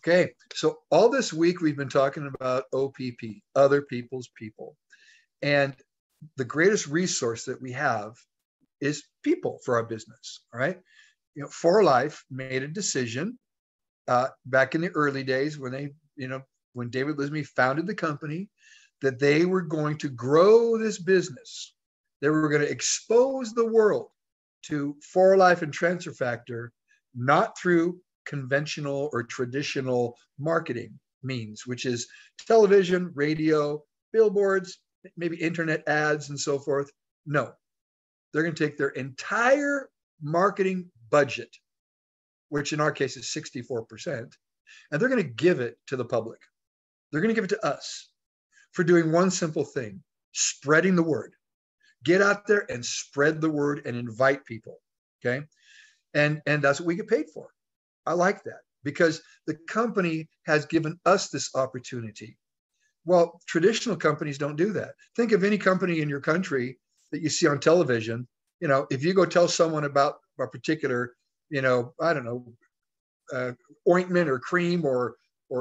Okay, so all this week we've been talking about OPP, other people's people. And the greatest resource that we have is people for our business. All right. For Life made a decision back in the early days when when David Lismy founded the company, that they were going to grow this business. They were going to expose the world to For Life and Transfer Factor, not through conventional or traditional marketing means, which is television, radio, billboards, maybe internet ads and so forth. No, they're going to take their entire marketing budget, which in our case is 64%, and they're going to give it to the public. They're going to give it to us for doing one simple thing: spreading the word. Get out there and spread the word and invite people. Okay. And that's what we get paid for. I like that because the company has given us this opportunity. Well, traditional companies don't do that. Think of any company in your country that you see on television. If you go tell someone about a particular, I don't know, ointment or cream or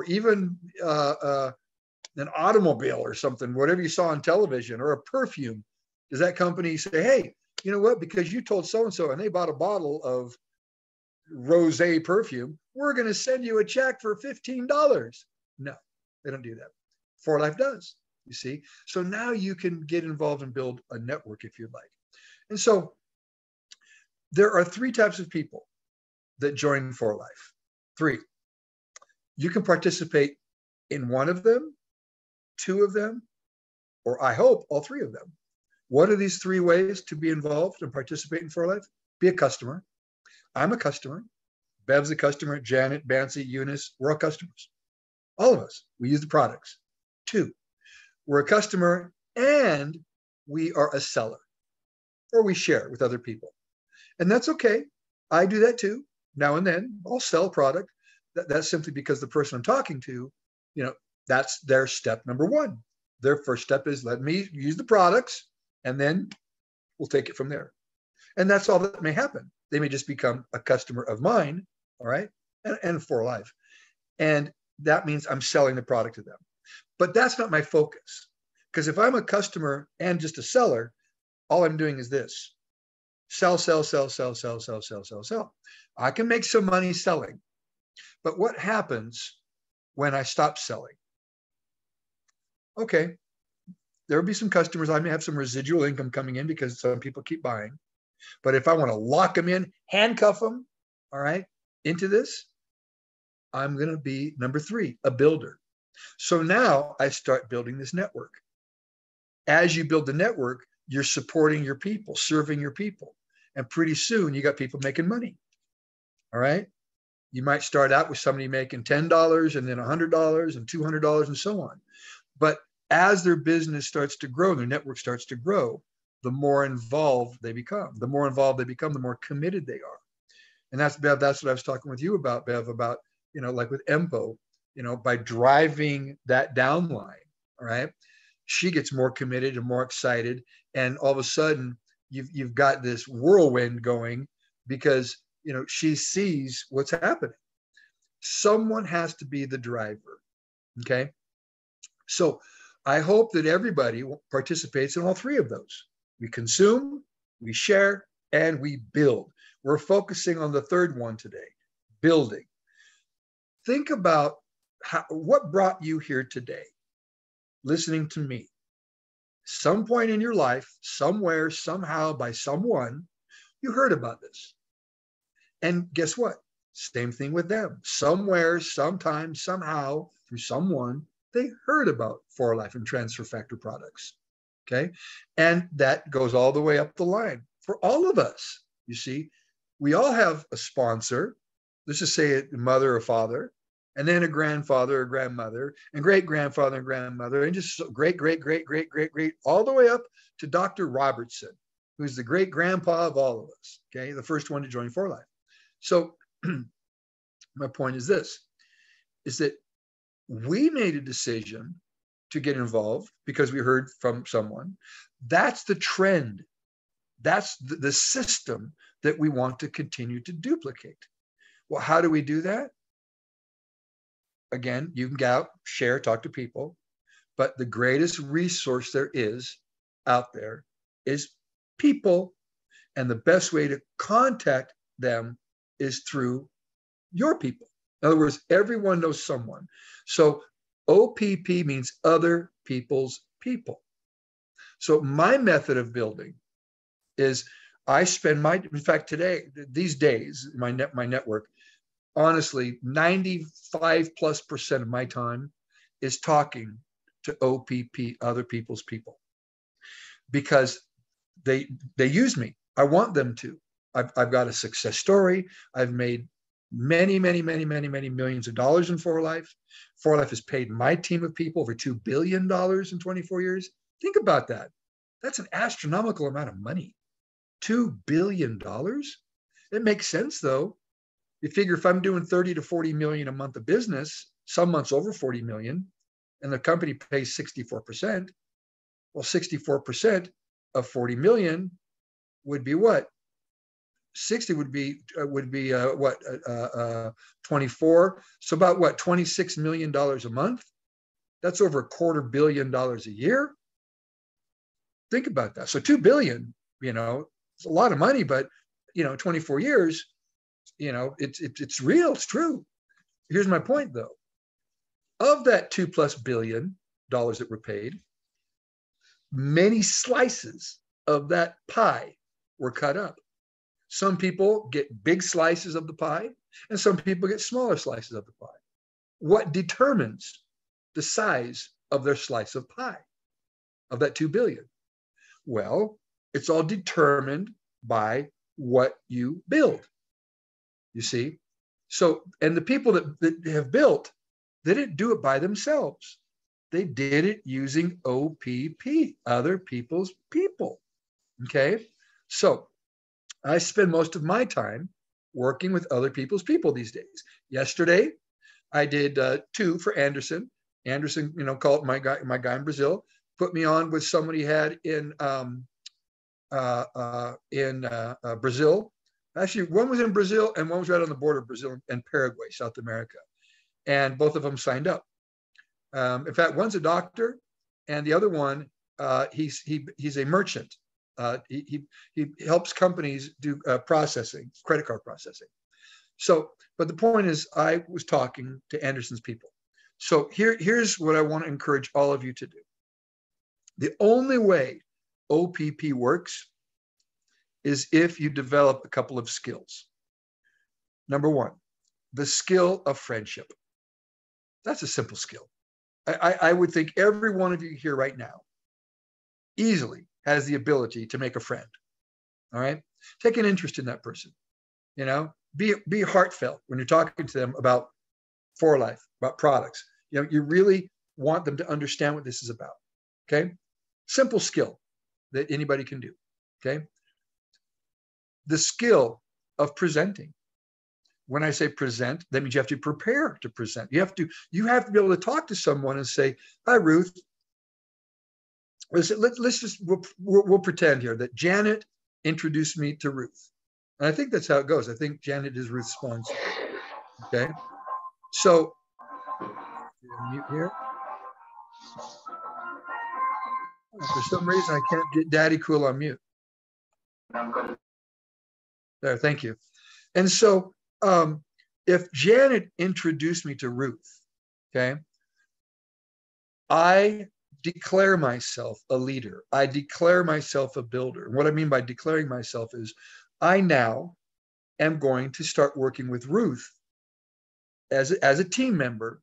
even an automobile or something, whatever you saw on television, or a perfume, does that company say, hey, you know what, because you told so-and-so and they bought a bottle of rosé perfume, we're going to send you a check for $15? No, they don't do that. For Life does, you see. So now you can get involved and build a network if you'd like. And so there are three types of people that join For Life. Three. You can participate in one of them, two of them, or I hope all three of them. What are these three ways to be involved and participate in For Life? Be a customer. I'm a customer. Bev's a customer. Janet, Bancy, Eunice, we're all customers. All of us. We use the products. Two, we're a customer and we are a seller, or we share with other people. And that's okay. I do that too. Now and then I'll sell product. That's simply because the person I'm talking to, that's their step number one. Their first step is let me use the products, and then we'll take it from there. And that's all that may happen. They may just become a customer of mine, all right, and For Life. And that means I'm selling the product to them. But that's not my focus. Because if I'm a customer and just a seller, all I'm doing is this: sell, sell, sell, sell, sell, sell, sell, sell, sell. I can make some money selling. But what happens when I stop selling? Okay, there will be some customers. I may have some residual income coming in because some people keep buying. But if I want to lock them in, handcuff them, all right, into this, I'm going to be number three, a builder. So now I start building this network. As you build the network, you're supporting your people, serving your people. And pretty soon you got people making money. All right. You might start out with somebody making $10 and then $100 and $200 and so on. But as their business starts to grow, their network starts to grow, the more involved they become. The more involved they become, the more committed they are. And that's, Bev, that's what I was talking with you about, Bev, about, like with Empo, by driving that downline, all right, she gets more committed and more excited. And all of a sudden you've got this whirlwind going because, she sees what's happening. Someone has to be the driver. Okay. So I hope that everybody participates in all three of those. We consume, we share, and we build. We're focusing on the third one today, building. Think about what brought you here today, listening to me. Some point in your life, somewhere, somehow, by someone, you heard about this. And guess what? Same thing with them. Somewhere, sometime, somehow, through someone, they heard about For Life and Transfer Factor products. Okay. And that goes all the way up the line for all of us. You see, we all have a sponsor. Let's just say a mother or father, and then a grandfather or grandmother, and great-grandfather and grandmother, and just great, all the way up to Dr. Robertson, who's the great-grandpa of all of us, okay, the first one to join For Life. So my point is this, is that we made a decision to get involved because we heard from someone. That's the trend. That's the system that we want to continue to duplicate. Well, how do we do that? again, you can get out, share, talk to people, but the greatest resource there is out there is people. And the best way to contact them is through your people. In other words, everyone knows someone. So OPP means other people's people. So my method of building is I spend in fact, today, these days, my network, honestly, 95+% of my time is talking to OPP, other people's people, because they use me. I want them to. I've got a success story. I've made many millions of dollars in For Life. For Life has paid my team of people over $2 billion in 24 years. Think about that. That's an astronomical amount of money. $2 billion. It makes sense though. You figure if I'm doing 30 to 40 million a month of business, some months over 40 million, and the company pays 64%, well, 64% of 40 million would be what? 60 would be 24. So about what, $26 million a month? That's over $250 million a year. Think about that. So 2 billion, it's a lot of money, but 24 years, it's real, it's true. Here's my point though. Of that $2+ billion that were paid, many slices of that pie were cut up. Some people get big slices of the pie, and some people get smaller slices of the pie. What determines the size of their slice of pie, of that 2 billion? Well, it's all determined by what you build. You see? So, and the people that have built, they didn't do it by themselves. They did it using OPP, other people's people. Okay? So I spend most of my time working with other people's people these days. Yesterday, I did 2 for Anderson. Anderson, called my guy in Brazil, put me on with somebody he had in Brazil. Actually, one was in Brazil and one was right on the border of Brazil and Paraguay, South America. And both of them signed up. In fact, one's a doctor, and the other one, he's a merchant. He helps companies do processing, credit card processing. So, but the point is, I was talking to Anderson's people. So here's what I want to encourage all of you to do. The only way OPP works is if you develop a couple of skills. Number one, the skill of friendship. That's a simple skill. I would think every one of you here right now easily has the ability to make a friend. All right? Take an interest in that person. Be heartfelt when you're talking to them about For Life, about products. You really want them to understand what this is about. Okay? Simple skill that anybody can do. Okay? The skill of presenting. When I say present, that means you have to prepare to present. You have to be able to talk to someone and say, "Hi, Ruth. We'll pretend here that Janet introduced me to Ruth." And I think that's how it goes. I think Janet is Ruth's sponsor. Okay. So mute here. For some reason, I can't get Daddy Cool on mute. There, thank you. And so if Janet introduced me to Ruth, okay, I declare myself a leader. I declare myself a builder. And what I mean by declaring myself is I now am going to start working with Ruth as a team member,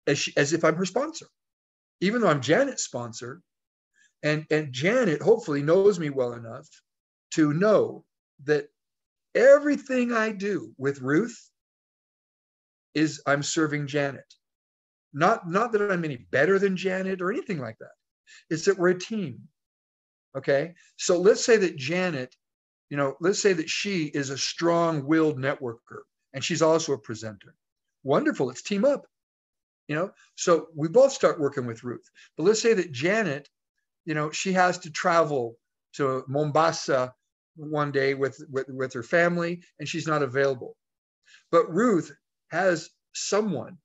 as if I'm her sponsor, even though I'm Janet's sponsor. And Janet hopefully knows me well enough to know that everything I do with Ruth is I'm serving Janet. Not that I'm any better than Janet or anything like that. It's that we're a team. Okay. So let's say that Janet, let's say that she is a strong-willed networker and she's also a presenter. Wonderful. Let's team up. So we both start working with Ruth. But let's say that Janet, she has to travel to Mombasa one day with her family and she's not available. But Ruth has someone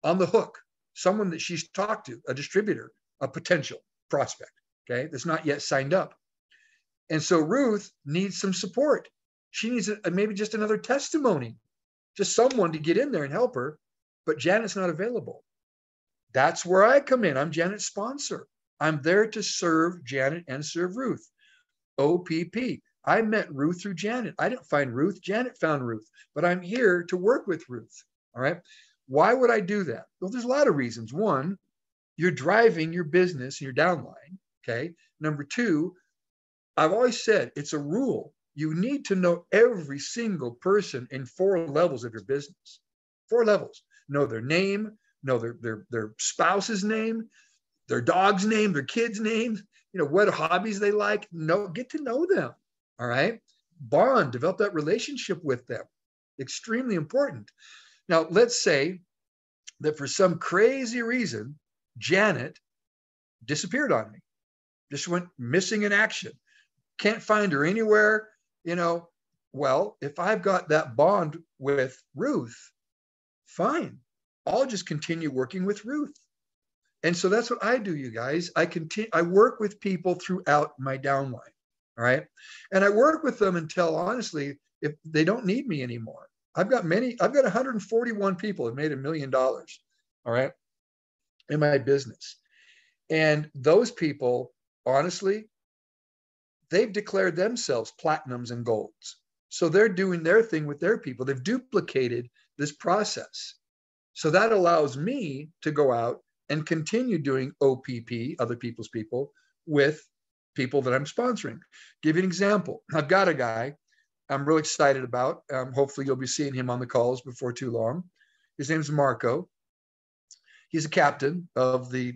on the hook, someone that she's talked to, a distributor, a potential prospect, okay, that's not yet signed up. And so Ruth needs some support. She needs maybe just another testimony, just someone to get in there and help her, but Janet's not available. That's where I come in. I'm Janet's sponsor. I'm there to serve Janet and serve Ruth. OPP. I met Ruth through Janet. I didn't find Ruth. Janet found Ruth, but I'm here to work with Ruth. All right. Why would I do that? Well, there's a lot of reasons. One, you're driving your business and your downline. Okay. Number two, I've always said it's a rule. You need to know every single person in 4 levels of your business. 4 levels. Know their name, know their spouse's name, their dog's name, their kid's name, what hobbies they like. Get to know them. All right. Bond, develop that relationship with them. Extremely important. Now, let's say that for some crazy reason, Janet disappeared on me, just went missing in action. Can't find her anywhere. Well, if I've got that bond with Ruth, fine. I'll just continue working with Ruth. And so that's what I do, you guys. I work with people throughout my downline. All right. And I work with them until, honestly, if they don't need me anymore. I've got 141 people that made $1 million. All right. In my business. And those people, honestly, they've declared themselves platinums and golds. So they're doing their thing with their people. They've duplicated this process. So that allows me to go out and continue doing OPP, other people's people, with people that I'm sponsoring. Give you an example. I've got a guy I'm really excited about. Hopefully you'll be seeing him on the calls before too long. His name's Marco. He's a captain of the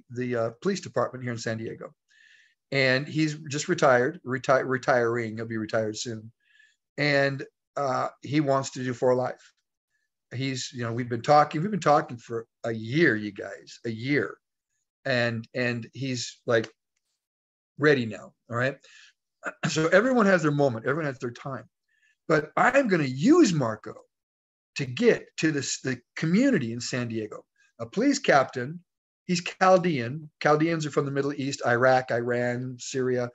police department here in San Diego. And he's just retiring. He'll be retired soon. And he wants to do For Life. We've been talking for a year, you guys, a year. And he's like ready now. All right. So everyone has their moment. Everyone has their time. But I'm going to use Marco to get to the community in San Diego. A police captain. He's Chaldean. Chaldeans are from the Middle East, Iraq, Iran, Syria.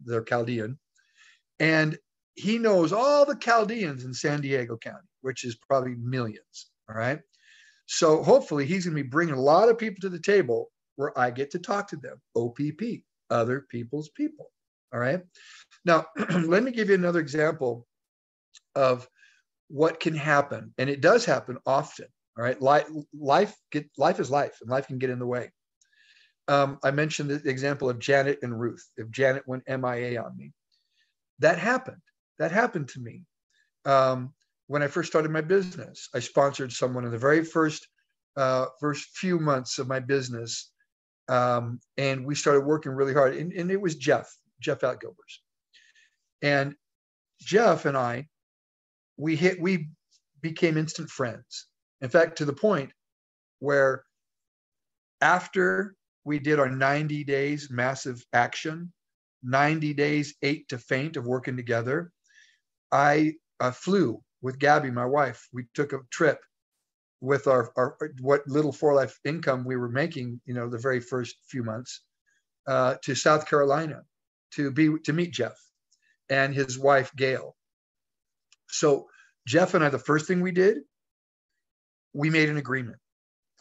They're Chaldean. And he knows all the Chaldeans in San Diego County, which is probably millions. All right. So hopefully he's going to be bringing a lot of people to the table where I get to talk to them. OPP, other people's people. All right. Now, let me give you another example of what can happen. And it does happen often. All right. Life is life, and life can get in the way. I mentioned the example of Janet and Ruth. If Janet went MIA on me, that happened. That happened to me. When I first started my business, I sponsored someone in the very first few months of my business. And we started working really hard. And it was Jeff Outgilbers. And Jeff and I, we became instant friends. In fact, to the point where after we did our 90 days massive action, 90 days, 8 to faint of working together, I flew with Gabby, my wife. We took a trip with our what little For Life income we were making, the very first few months, to South Carolina to meet Jeff and his wife, Gail. So Jeff and I, the first thing we did, we made an agreement.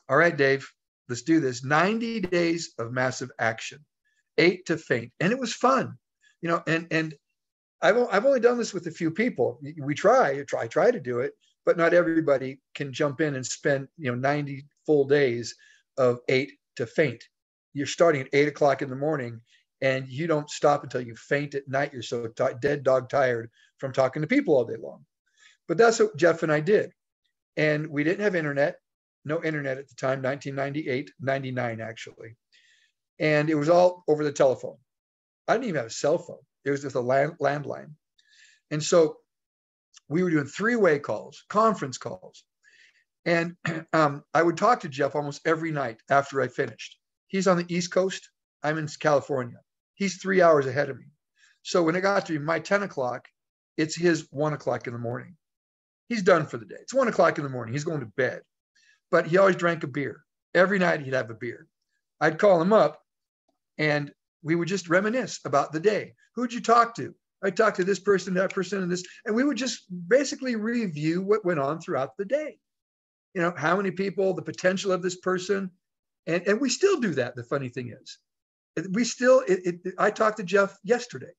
All right, Dave, let's do this. 90 days of massive action, 8 to faint. And it was fun, and I've only done this with a few people. We try to do it, but not everybody can jump in and spend, 90 full days of 8 to faint. You're starting at 8 o'clock in the morning and you don't stop until you faint at night. You're so dead dog tired from talking to people all day long. But that's what Jeff and I did. And we didn't have internet, no internet at the time, 1998, 99 actually. And it was all over the telephone. I didn't even have a cell phone. It was just a landline. And so we were doing 3-way calls, conference calls. And I would talk to Jeff almost every night after I finished. He's on the East Coast. I'm in California. He's 3 hours ahead of me. So when it got to be my 10 o'clock, it's his 1 o'clock in the morning. He's done for the day. It's 1 o'clock in the morning. He's going to bed. but he always drank a beer. Every night he'd have a beer. I'd call him up and we would just reminisce about the day. Who'd you talk to? I talked to this person, that person, and this, and we would just basically review what went on throughout the day. You know, how many people, the potential of this person. And we still do that. The funny thing is, we still, I talked to Jeff yesterday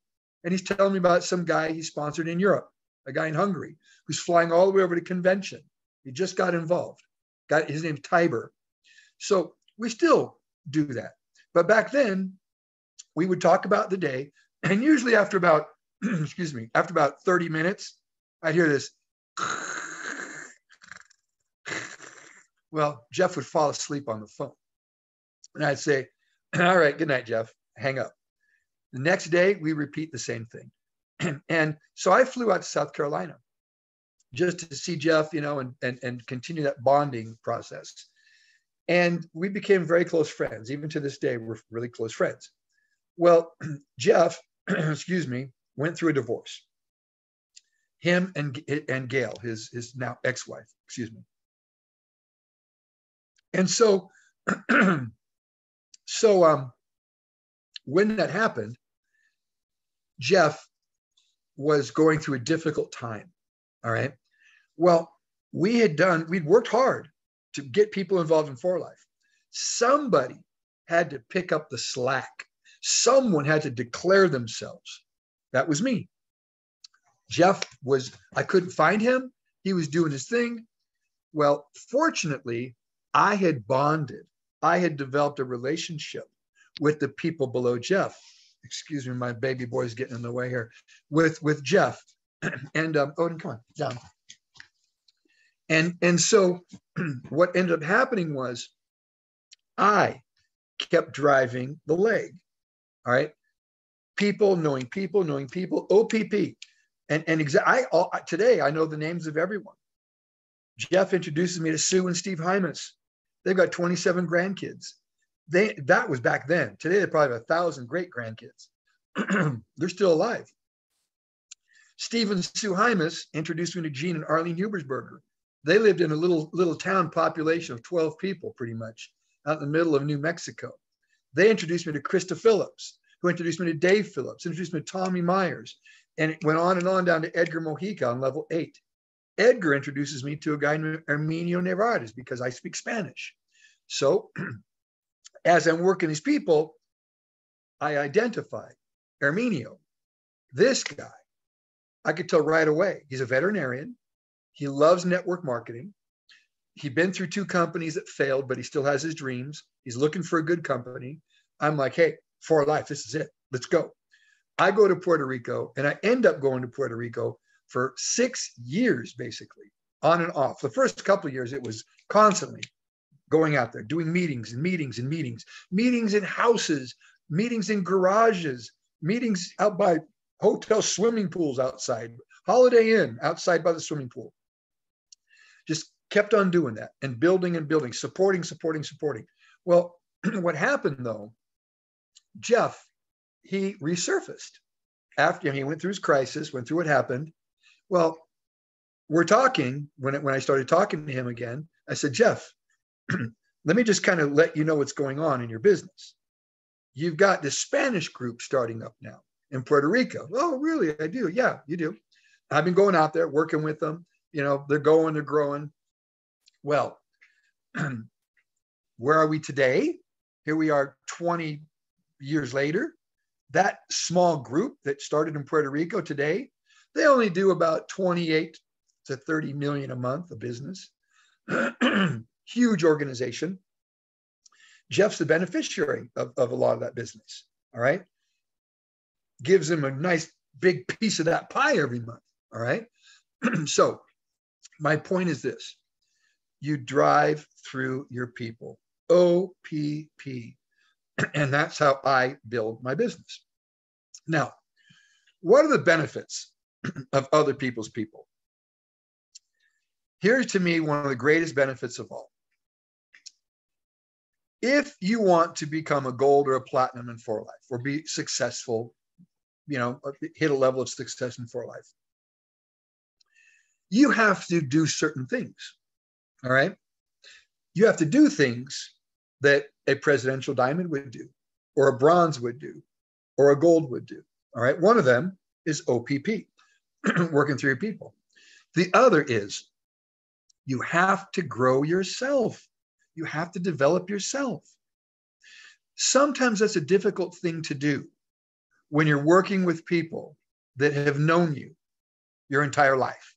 and he's telling me about some guy he sponsored in Europe, a guy in Hungary who's flying all the way over to convention. He just got involved. His name's Tiber. So we still do that. But back then, we would talk about the day. And usually after about, excuse me, after about 30 minutes, I'd hear this. Well, Jeff would fall asleep on the phone. And I'd say, all right, good night, Jeff. Hang up. The next day, we repeat the same thing. And so I flew out to South Carolina just to see Jeff, you know, and continue that bonding process. And we became very close friends. Even to this day, we're really close friends. Well, Jeff, excuse me, went through a divorce. Him and Gail, his now ex-wife, excuse me. And so, when that happened, Jeff was going through a difficult time. All right. Well, we'd worked hard to get people involved in For Life. Somebody had to pick up the slack. Someone had to declare themselves. That was me. Jeff I couldn't find him. He was doing his thing. Well, fortunately, I had bonded. I had developed a relationship with the people below Jeff. Excuse me, my baby boy's getting in the way here. With Jeff. And Odin, come on, down. And so what ended up happening was I kept driving the leg. All right. People knowing people, OPP. Today I know the names of everyone. Jeff introduces me to Sue and Steve Hymas. They've got 27 grandkids. That was back then. Today they probably have 1,000 great grandkids. They're still alive. Steve and Sue Hymas introduced me to Gene and Arlene Hubersberger. They lived in a little town population of 12 people, pretty much, out in the middle of New Mexico. They introduced me to Krista Phillips, who introduced me to Dave Phillips, introduced me to Tommy Myers, and it went on and on down to Edgar Mojica on level 8. Edgar introduces me to a guy named Arminio Nevares because I speak Spanish. So as I'm working these people, I identify Arminio, this guy. I could tell right away. He's a veterinarian. He loves network marketing. He'd been through 2 companies that failed, but he still has his dreams. He's looking for a good company. I'm like, hey, For Life, this is it. Let's go. I go to Puerto Rico, and I end up going to Puerto Rico for 6 years, basically, on and off. The first couple of years, it was constantly going out there, doing meetings and meetings and meetings, meetings in houses, meetings in garages, meetings out by hotel swimming pools outside, Holiday Inn outside by the swimming pool. Just kept on doing that and building, supporting. Well, what happened though, Jeff, he resurfaced after he went through his crisis, went through what happened. Well, we're talking, when I started talking to him again, I said, Jeff, let me just kind of let you know what's going on in your business. You've got this Spanish group starting up now in Puerto Rico. Oh, really? I do. Yeah, you do. I've been going out there working with them. You know, they're growing. Well, where are we today? Here we are 20 years later. That small group that started in Puerto Rico today, they only do about 28 to 30 million a month of business. Huge organization. Jeff's the beneficiary of a lot of that business. All right. Gives him a nice big piece of that pie every month. All right. So my point is this. You drive through your people. OPP. And that's how I build my business. Now, what are the benefits of other people's people? Here's to me one of the greatest benefits of all. If you want to become a gold or a platinum in For Life or be successful, you know, hit a level of success in For Life, you have to do certain things. All right. You have to do things that a presidential diamond would do, or a bronze would do, or a gold would do. All right. One of them is OPP, working through your people. The other is you have to grow yourself. You have to develop yourself. Sometimes that's a difficult thing to do when you're working with people that have known you your entire life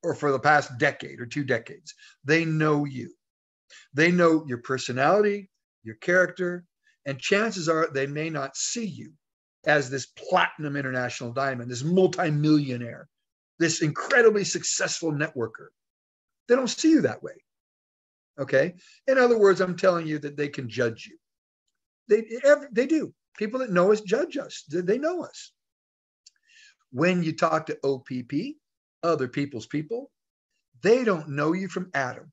or for the past decade or 2 decades. They know you. They know your personality, your character, and chances are they may not see you as this platinum international diamond, this multimillionaire, this incredibly successful networker. They don't see you that way. Okay. In other words, I'm telling you that they can judge you. They do. People that know us judge us. They know us. When you talk to OPP, other people's people, they don't know you from Adam.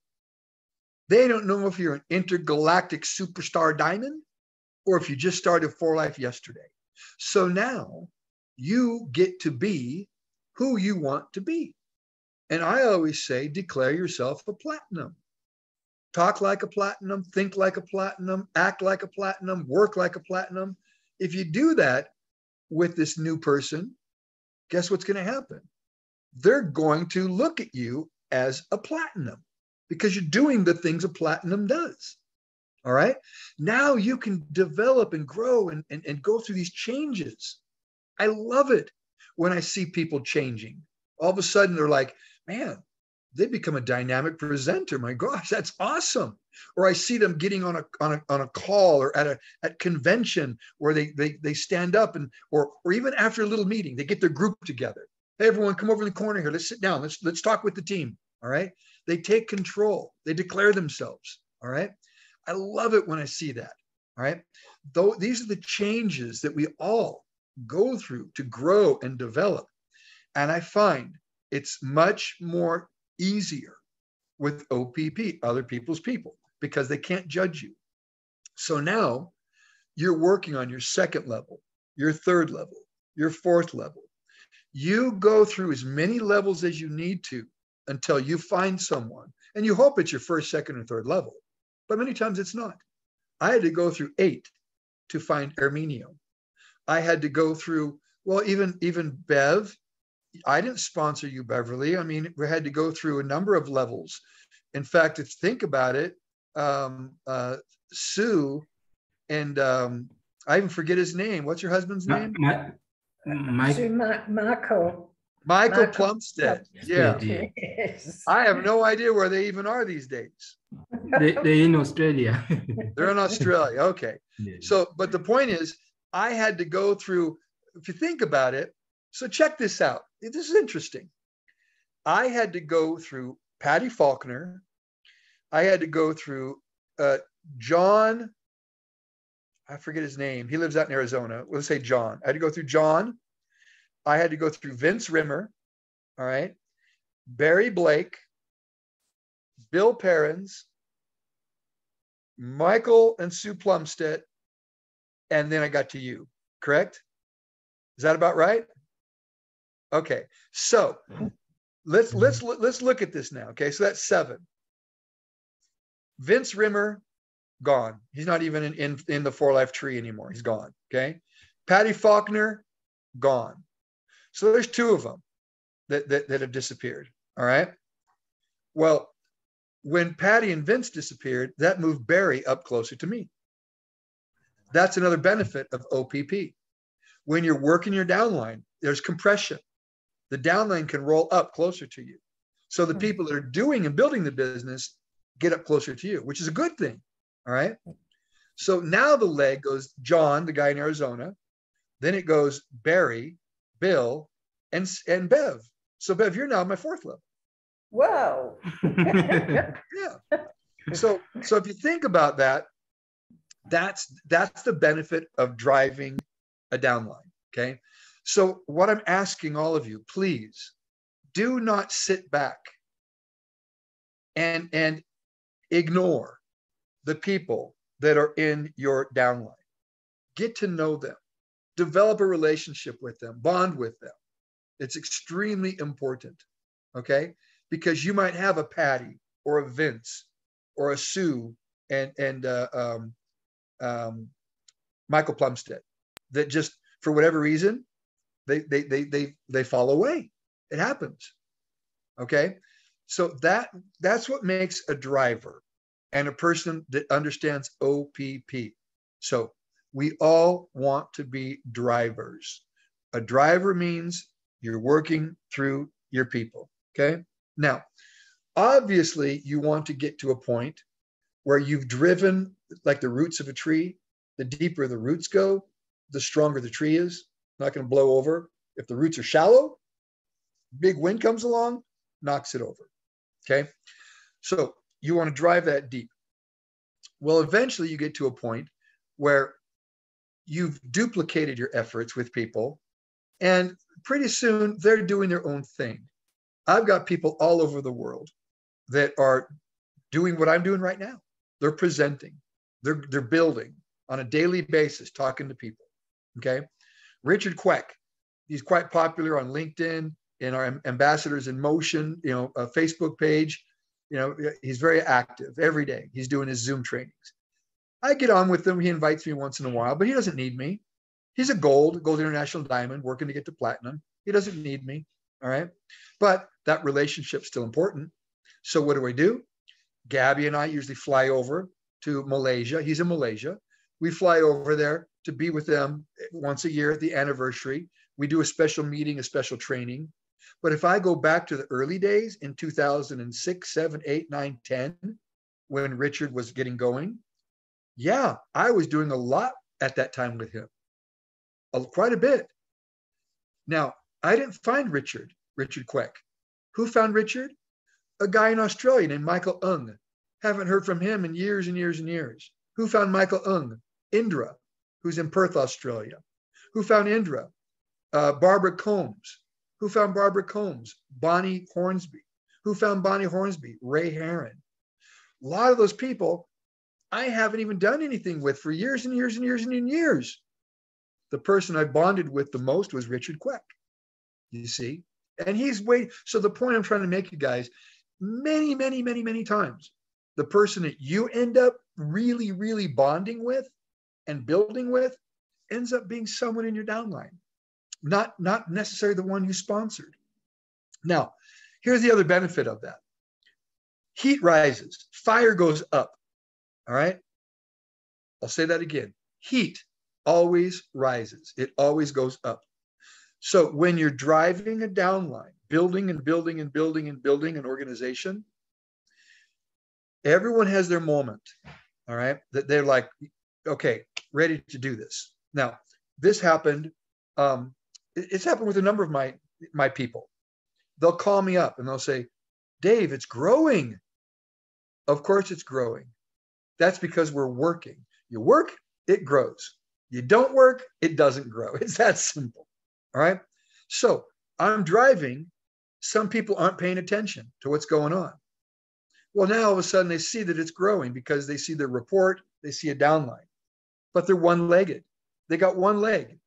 They don't know if you're an intergalactic superstar diamond or if you just started For Life yesterday. So now you get to be who you want to be. And I always say, declare yourself a platinum. Talk like a platinum, think like a platinum, act like a platinum, work like a platinum. If you do that with this new person, guess what's going to happen? They're going to look at you as a platinum because you're doing the things a platinum does. All right. Now you can develop and grow and go through these changes. I love it when I see people changing. All of a sudden they're like, man, they become a dynamic presenter. My gosh, that's awesome. Or I see them getting on a call or at convention where they stand up or even after a little meeting, they get their group together. Hey, everyone, come over in the corner here. Let's sit down. Let's talk with the team. All right. They take control. They declare themselves. All right. I love it when I see that. All right. Though these are the changes that we all go through to grow and develop. And I find it's much more easier with OPP, other people's people, because they can't judge you. So now you're working on your second level, your third level, your fourth level. You go through as many levels as you need to until you find someone. And you hope it's your first, second, or third level. But many times it's not. I had to go through 8 to find Erminio. I had to go through, well, even Bev. I didn't sponsor you, Beverly. I mean, we had to go through a number of levels. In fact, if you think about it, Sue and I even forget his name. What's your husband's name? Michael Plumstead. Yeah. Yes. I have no idea where they even are these days. They're in Australia. They're in Australia. Okay. Yeah. So, but the point is, I had to go through, if you think about it, so check this out. This is interesting. I had to go through Patty Faulkner. I had to go through John. I forget his name. He lives out in Arizona. Let's say John. I had to go through John. I had to go through Vince Rimmer. All right. Barry Blake, Bill Perrins, Michael and Sue Plumstead, and then I got to you. Correct? Is that about right? Okay. So let's look at this now. Okay. So that's 7. Vince Rimmer, gone. He's not even in the For Life tree anymore. He's gone. Okay. Patty Faulkner, gone. So there's 2 of them that have disappeared. All right. Well, when Patty and Vince disappeared, that moved Barry up closer to me. That's another benefit of OPP. When you're working your downline, there's compression. The downline can roll up closer to you. So the people that are doing and building the business get up closer to you, which is a good thing. All right. So now the leg goes John, the guy in Arizona. Then it goes Barry, Bill, and Bev. So Bev, you're now my 4th level. Whoa. Yeah. So if you think about that, that's the benefit of driving a downline. Okay. So what I'm asking all of you, please do not sit back and ignore the people that are in your downline. Get to know them, develop a relationship with them, bond with them. It's extremely important. Okay. Because you might have a Patty or a Vince or a Sue and Michael Plumstead that just for whatever reason they fall away. It happens. Okay, so that's what makes a driver and a person that understands OPP. So we all want to be drivers. A driver means you're working through your people. Okay, now obviously you want to get to a point where you've driven like the roots of a tree. The deeper the roots go, the stronger the tree is. Not going to blow over. If the roots are shallow, big wind comes along, knocks it over. Okay, so you want to drive that deep. Well, eventually you get to a point where you've duplicated your efforts with people, and pretty soon they're doing their own thing. I've got people all over the world that are doing what I'm doing right now. They're presenting, they're building on a daily basis, talking to people. Okay, Richard Queck, he's quite popular on LinkedIn, in our Ambassadors in Motion, a Facebook page. He's very active every day. He's doing his Zoom trainings. I get on with him. He invites me once in a while, but he doesn't need me. He's a gold international diamond, working to get to platinum. He doesn't need me. All right. But that relationship's still important. So what do? Gabby and I usually fly over to Malaysia. He's in Malaysia. We fly over there to be with them once a year at the anniversary. We do a special meeting, a special training. But if I go back to the early days in 2006, 7, 8, 9, 10, when Richard was getting going, yeah, I was doing a lot at that time with him, quite a bit. Now, I didn't find Richard Queck. Who found Richard? A guy in Australia named Michael Ung. Haven't heard from him in years and years and years. Who found Michael Ung? Indra, who's in Perth, Australia. Who found Indra? Barbara Combs. Who found Barbara Combs? Bonnie Hornsby. Who found Bonnie Hornsby? Ray Heron. A lot of those people I haven't even done anything with for years and years and years and years. The person I bonded with the most was Richard Queck, you see? And he's waiting. So the point I'm trying to make, you guys, many, many, many, many times, the person that you end up really, really bonding with and building with ends up being someone in your downline, not necessarily the one you sponsored. Now, here's the other benefit of that. Heat rises, fire goes up, all right? I'll say that again. Heat always rises. It always goes up. So when you're driving a downline, building and building and building and building an organization, everyone has their moment, all right? That they're like, okay, ready to do this. Now, this happened, it's happened with a number of my people. They'll call me up and they'll say, Dave, it's growing. Of course it's growing. That's because we're working. You work, it grows. You don't work, it doesn't grow. It's that simple. All right. So I'm driving. Some people aren't paying attention to what's going on. Well, now all of a sudden they see that it's growing because they see the report, they see a downline, but they're one-legged. They got one leg.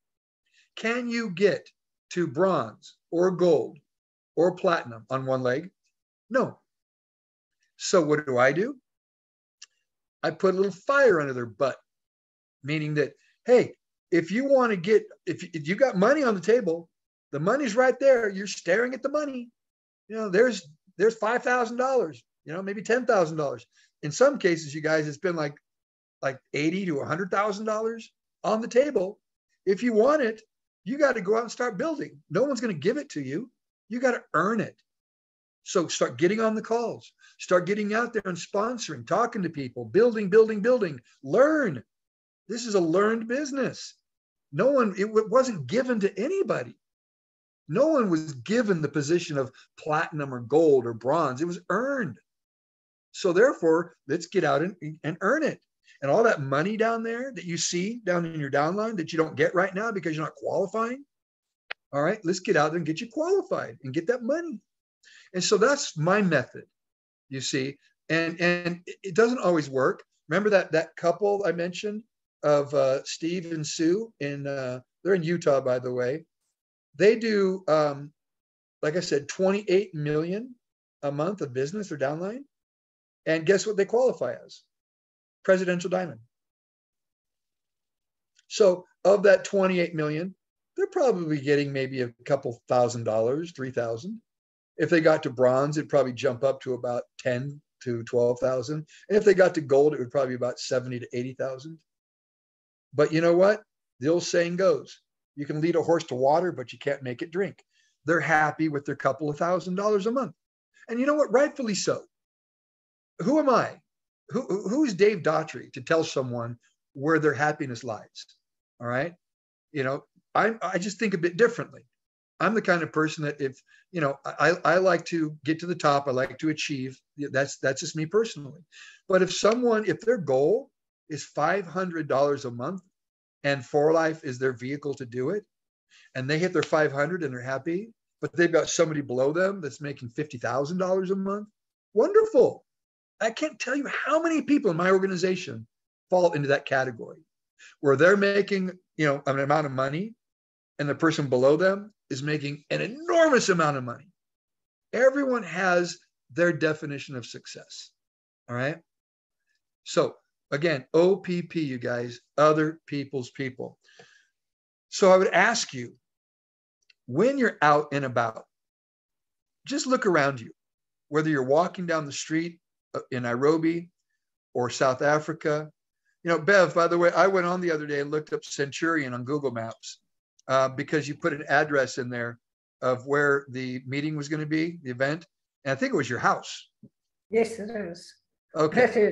Can you get to bronze or gold or platinum on one leg? No. So what do? I put a little fire under their butt, meaning that, hey, if you want to get, if you got money on the table, the money's right there. You're staring at the money. There's $5,000, maybe $10,000. In some cases, you guys, it's been like $80,000 to $100,000 on the table. If you want it, you got to go out and start building. No one's going to give it to you. You got to earn it. So start getting on the calls, start getting out there and sponsoring, talking to people, building, learn. This is a learned business. It wasn't given to anybody. No one was given the position of platinum or gold or bronze. It was earned. So therefore, let's get out and earn it. And all that money down there that you see down in your downline that you don't get right now because you're not qualifying. All right, let's get out there and get you qualified and get that money. And so that's my method, you see. And it doesn't always work. Remember that couple I mentioned of Steve and Sue they're in Utah, by the way. They do, like I said, 28 million a month of business or downline. And guess what they qualify as? Presidential diamond. So of that 28 million, they're probably getting maybe a couple $1,000, 3,000. If they got to bronze, it'd probably jump up to about 10 to 12,000. And if they got to gold, it would probably be about 70 to 80,000. But you know what? The old saying goes, you can lead a horse to water, but you can't make it drink. They're happy with their couple of $1,000s a month. And you know what? Rightfully so. Who am I? Who's Dave Daughtrey to tell someone where their happiness lies? All right. You know, I just think a bit differently. I'm the kind of person that if, you know, I like to get to the top, I like to achieve. That's just me personally. But if their goal is $500 a month and For Life is their vehicle to do it, and they hit their 500 and they're happy, but they've got somebody below them that's making $50,000 a month, wonderful. I can't tell you how many people in my organization fall into that category where they're making, you know, an amount of money and the person below them is making an enormous amount of money. Everyone has their definition of success. All right. So again, OPP, you guys, other people's people. So I would ask you, when you're out and about, just look around you, whether you're walking down the street in Nairobi or South Africa. You know, Bev, by the way, I went on the other day and looked up Centurion on Google Maps because you put an address in there of where the meeting was going to be, the event. And I think it was your house. Yes, it is. Okay.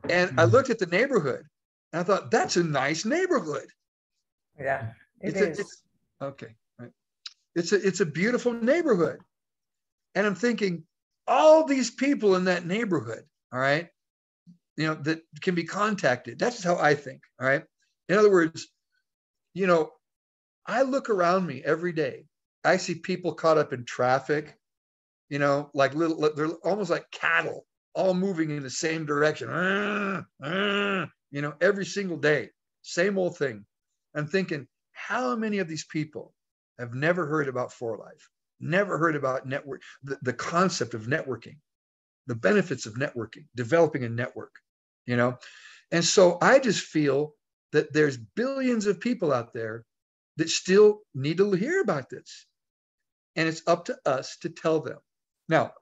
And I looked at the neighborhood and I thought, that's a nice neighborhood. Yeah, it is. Okay. Right. It's a beautiful neighborhood. And I'm thinking, all these people in that neighborhood, all right, you know, that can be contacted. That's how I think. All right. In other words, you know, I look around me every day. I see people caught up in traffic, you know, like they're almost like cattle, all moving in the same direction. You know, every single day, same old thing. I'm thinking, how many of these people have never heard about For Life, never heard about network, the concept of networking, the benefits of networking, developing a network, you know? And so I just feel that there's billions of people out there that still need to hear about this. And it's up to us to tell them. Now,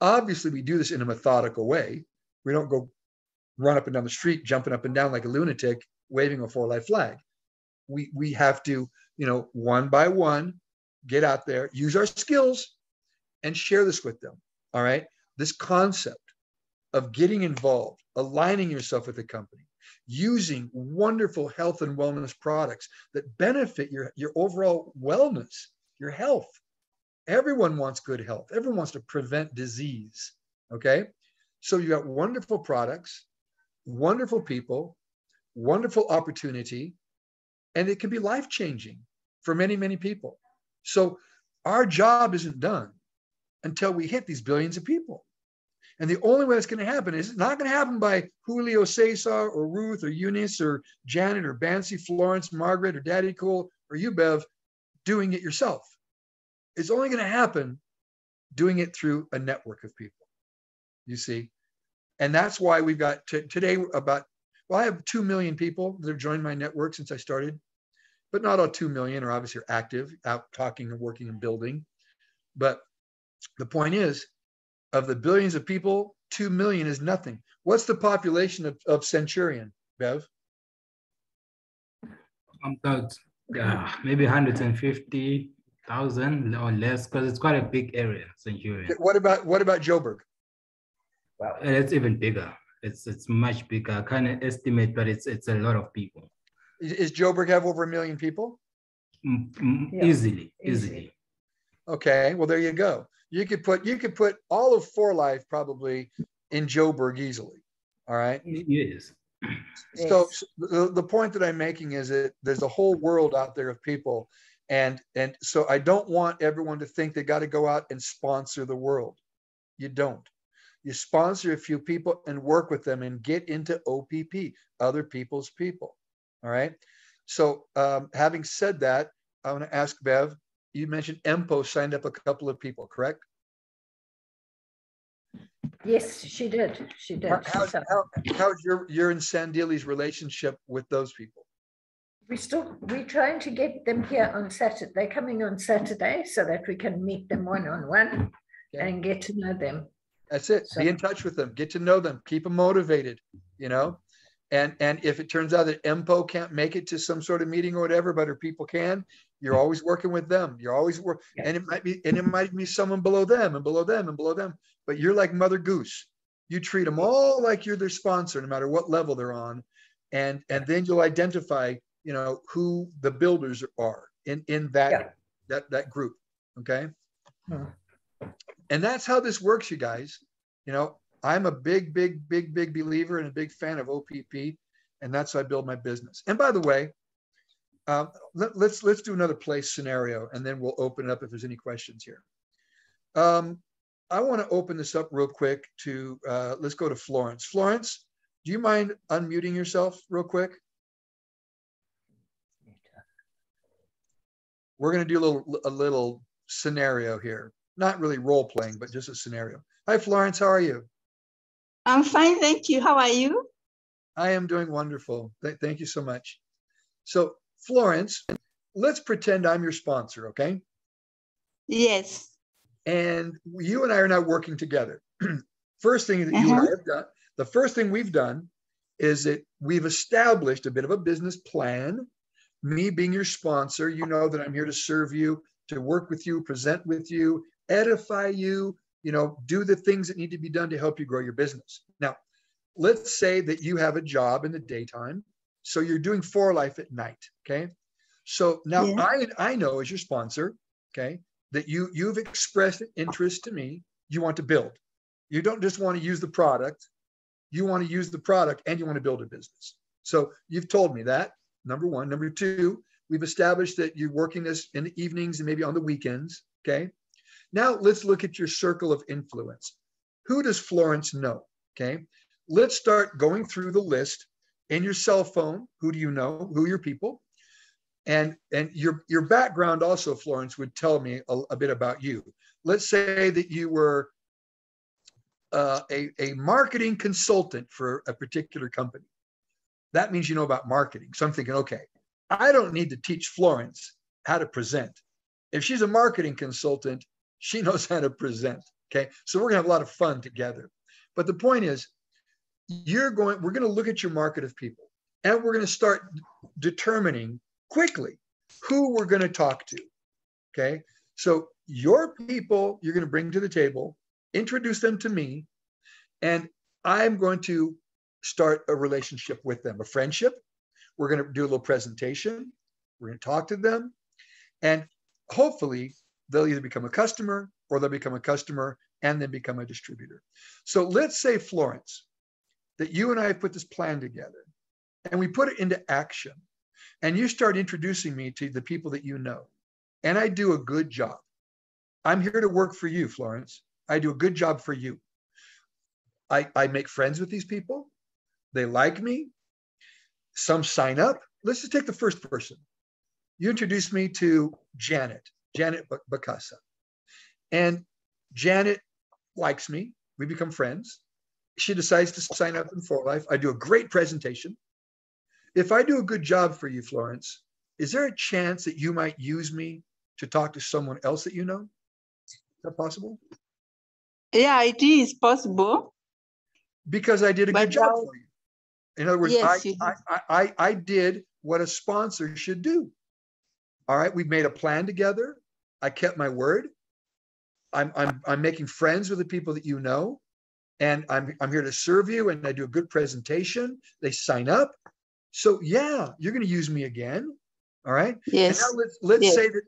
obviously, we do this in a methodical way. We don't go run up and down the street, jumping up and down like a lunatic, waving a For Life flag. We have to, you know, one by one, get out there, use our skills, and share this with them. All right. This concept of getting involved, aligning yourself with the company, using wonderful health and wellness products that benefit your overall wellness, your health. Everyone wants good health. Everyone wants to prevent disease. Okay. So you got wonderful products, wonderful people, wonderful opportunity, and it can be life-changing for many, many people. So our job isn't done until we hit these billions of people. And the only way that's going to happen is it's not going to happen by Julio Cesar or Ruth or Eunice or Janet or Bancy, Florence, Margaret or Daddy Cool or you, Bev, doing it yourself. It's only going to happen doing it through a network of people, you see. And that's why we've got today about, well, I have 2 million people that have joined my network since I started, but not all 2 million are obviously active, out talking and working and building. But the point is, of the billions of people, 2 million is nothing. What's the population of Centurion, Bev? About maybe 150,000 or less, because it's quite a big area, Centurion. What about Joburg? Wow. It's even bigger. It's much bigger. I can't estimate, but it's a lot of people. Is Joburg have over 1 million people? Yeah. Easily. Okay, well there you go. You could put all of For Life probably in Joburg easily. All right. Yes. So the point that I'm making is that there's a whole world out there of people, and so I don't want everyone to think they got to go out and sponsor the world. You don't. You sponsor a few people and work with them and get into OPP, other people's people. All right. So having said that, I want to ask Bev, you mentioned EMPO signed up a couple of people, correct? Yes, she did. She did. How's your and Sandili's relationship with those people? We're trying to get them here on Saturday. They're coming on Saturday so that we can meet them one-on-one and get to know them. That's it. So, be in touch with them, get to know them, keep them motivated, you know. And if it turns out that MPO can't make it to some sort of meeting or whatever, but her people can, you're always working with them. You're always and it might be someone below them and below them and below them. But you're like Mother Goose. You treat them all like you're their sponsor, no matter what level they're on, and then you'll identify, you know, who the builders are in that group. Okay. And that's how this works, you guys. You know, I'm a big believer and a big fan of OPP, and that's how I build my business. And by the way, let's do another place scenario, and then we'll open it up if there's any questions here. I want to open this up real quick to let's go to Florence. Florence, do you mind unmuting yourself real quick? We're going to do a little scenario here. Not really role playing, but just a scenario. Hi, Florence. How are you? I'm fine, thank you. How are you? I am doing wonderful. Thank you so much. So, Florence, let's pretend I'm your sponsor, okay? Yes. And you and I are now working together. First thing that you and I have done, the first thing we've done is that we've established a bit of a business plan. Me being your sponsor, you know that I'm here to serve you, to work with you, present with you, edify you, you know, do the things that need to be done to help you grow your business. Now, let's say that you have a job in the daytime, so you're doing For Life at night, okay? So now I know as your sponsor, okay, that you've expressed an interest to me. You want to build. You don't just want to use the product. You want to use the product and you want to build a business. So you've told me that, number one. Number two, we've established that you're working this in the evenings and maybe on the weekends, okay? Now let's look at your circle of influence. Who does Florence know, okay? Let's start going through the list in your cell phone. Who do you know? Who are your people? And your background also, Florence, would tell me a bit about you. Let's say that you were a marketing consultant for a particular company. That means you know about marketing. So I'm thinking, okay, I don't need to teach Florence how to present. If she's a marketing consultant, she knows how to present, okay? So we're gonna have a lot of fun together. But the point is, we're gonna look at your market of people, and we're gonna start determining quickly who we're gonna talk to, okay? So your people, you're gonna bring to the table, introduce them to me, and I'm going to start a relationship with them, a friendship. We're gonna do a little presentation. We're gonna talk to them, and hopefully they'll either become a customer or they'll become a customer and then become a distributor. So let's say, Florence, that you and I put this plan together and we put it into action, and you start introducing me to the people that you know, and I do a good job. I'm here to work for you, Florence. I do a good job for you. I make friends with these people. They like me. Some sign up. Let's just take the first person. You introduce me to Janet Bacasa. And Janet likes me. We become friends. She decides to sign up in For Life. I do a great presentation. If I do a good job for you, Florence, is there a chance that you might use me to talk to someone else that you know? Is that possible? Yeah, it is possible. Because I did a good job for you. In other words, yes, I did what a sponsor should do. All right, we've made a plan together. I kept my word. I'm making friends with the people that you know, and I'm here to serve you. And I do a good presentation. They sign up. So yeah, you're going to use me again. All right. Yes. And now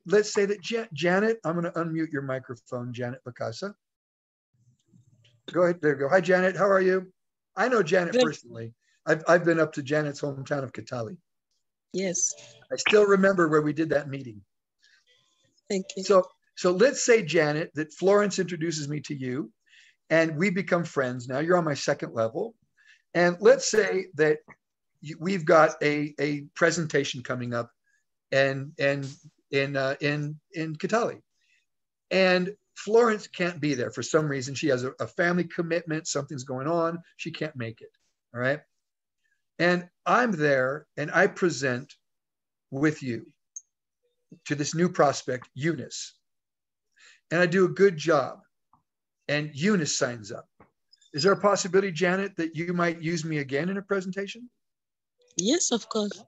let's say that Janet. I'm going to unmute your microphone, Janet Bacasa. Go ahead. There you go. Hi, Janet. How are you? I know Janet personally. I've been up to Janet's hometown of Kitale. Yes. I still remember where we did that meeting. Thank you. So let's say, Janet, that Florence introduces me to you and we become friends. Now you're on my second level. And let's say that we've got a presentation coming up in Kitale. And Florence can't be there for some reason. She has a family commitment. Something's going on. She can't make it. All right. And I'm there and I present with you to this new prospect, Eunice. And I do a good job. And Eunice signs up. Is there a possibility, Janet, that you might use me again in a presentation? Yes, of course.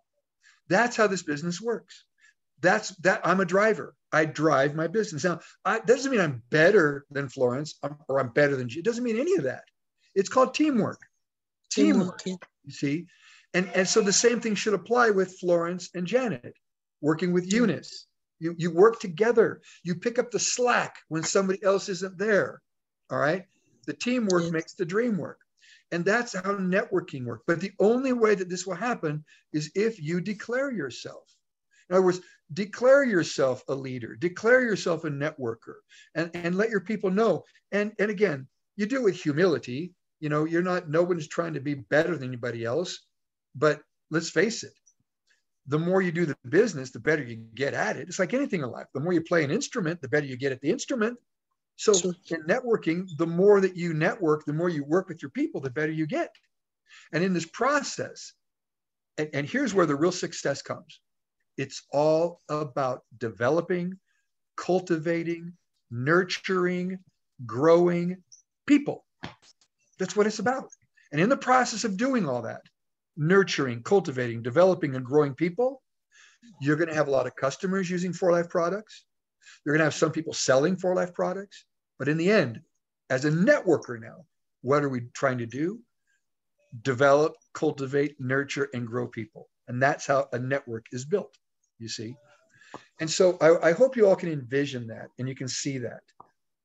That's how this business works. I'm a driver. I drive my business. Now, that doesn't mean I'm better than Florence or I'm better than you. It doesn't mean any of that. It's called teamwork. Teamwork, Yeah. you see? And so the same thing should apply with Florence and Janet, working with Eunice. You work together. You pick up the slack when somebody else isn't there, all right? The teamwork makes the dream work. And that's how networking works. But the only way that this will happen is if you declare yourself. In other words, declare yourself a leader, declare yourself a networker, and let your people know. And again, you do it with humility. You know, no one's trying to be better than anybody else. But let's face it, the more you do the business, the better you get at it. It's like anything in life. The more you play an instrument, the better you get at the instrument. So in networking, the more that you network, the more you work with your people, the better you get. And in this process, and here's where the real success comes. It's all about developing, cultivating, nurturing, growing people. That's what it's about. And in the process of doing all that, nurturing, cultivating, developing, and growing people, you're going to have a lot of customers using 4Life products. You're going to have some people selling 4Life products. But in the end, as a networker now, what are we trying to do? Develop, cultivate, nurture, and grow people. And that's how a network is built, you see. And so I hope you all can envision that and you can see that.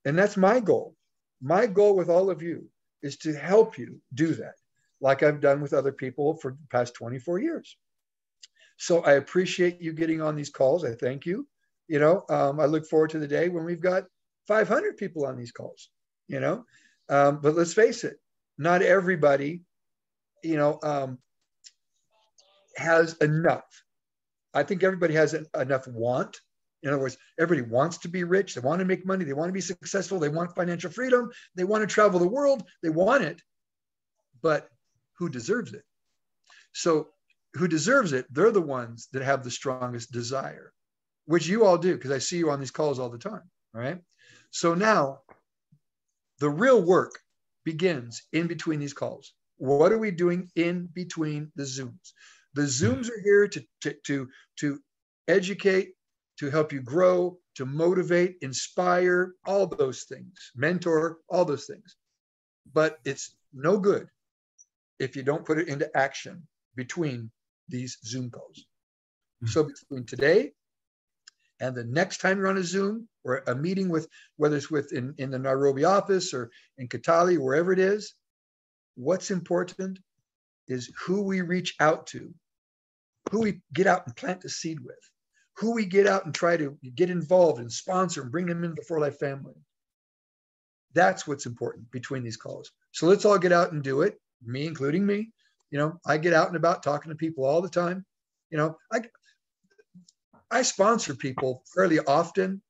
And that's my goal. My goal with all of you is to help you do that, like I've done with other people for the past 24 years. So I appreciate you getting on these calls. I thank you. You know, I look forward to the day when we've got 500 people on these calls, you know. But let's face it, not everybody, you know, has enough. I think everybody has enough want. In other words, everybody wants to be rich. They want to make money. They want to be successful. They want financial freedom. They want to travel the world. They want it. But who deserves it? So who deserves it? They're the ones that have the strongest desire, which you all do, because I see you on these calls all the time. All right. So now the real work begins in between these calls. What are we doing in between the Zooms? The Zooms are here to educate, to help you grow, to motivate, inspire, all those things, mentor, all those things. But it's no good if you don't put it into action between these Zoom calls. So between today and the next time you're on a Zoom or a meeting with, whether it's in the Nairobi office or in Kitale, wherever it is, what's important is who we reach out to, who we get out and plant the seed with, who we get out and try to get involved and sponsor and bring them into the 4Life family. That's what's important between these calls. So let's all get out and do it, me, including me. You know, I get out and about talking to people all the time. You know, I sponsor people fairly often.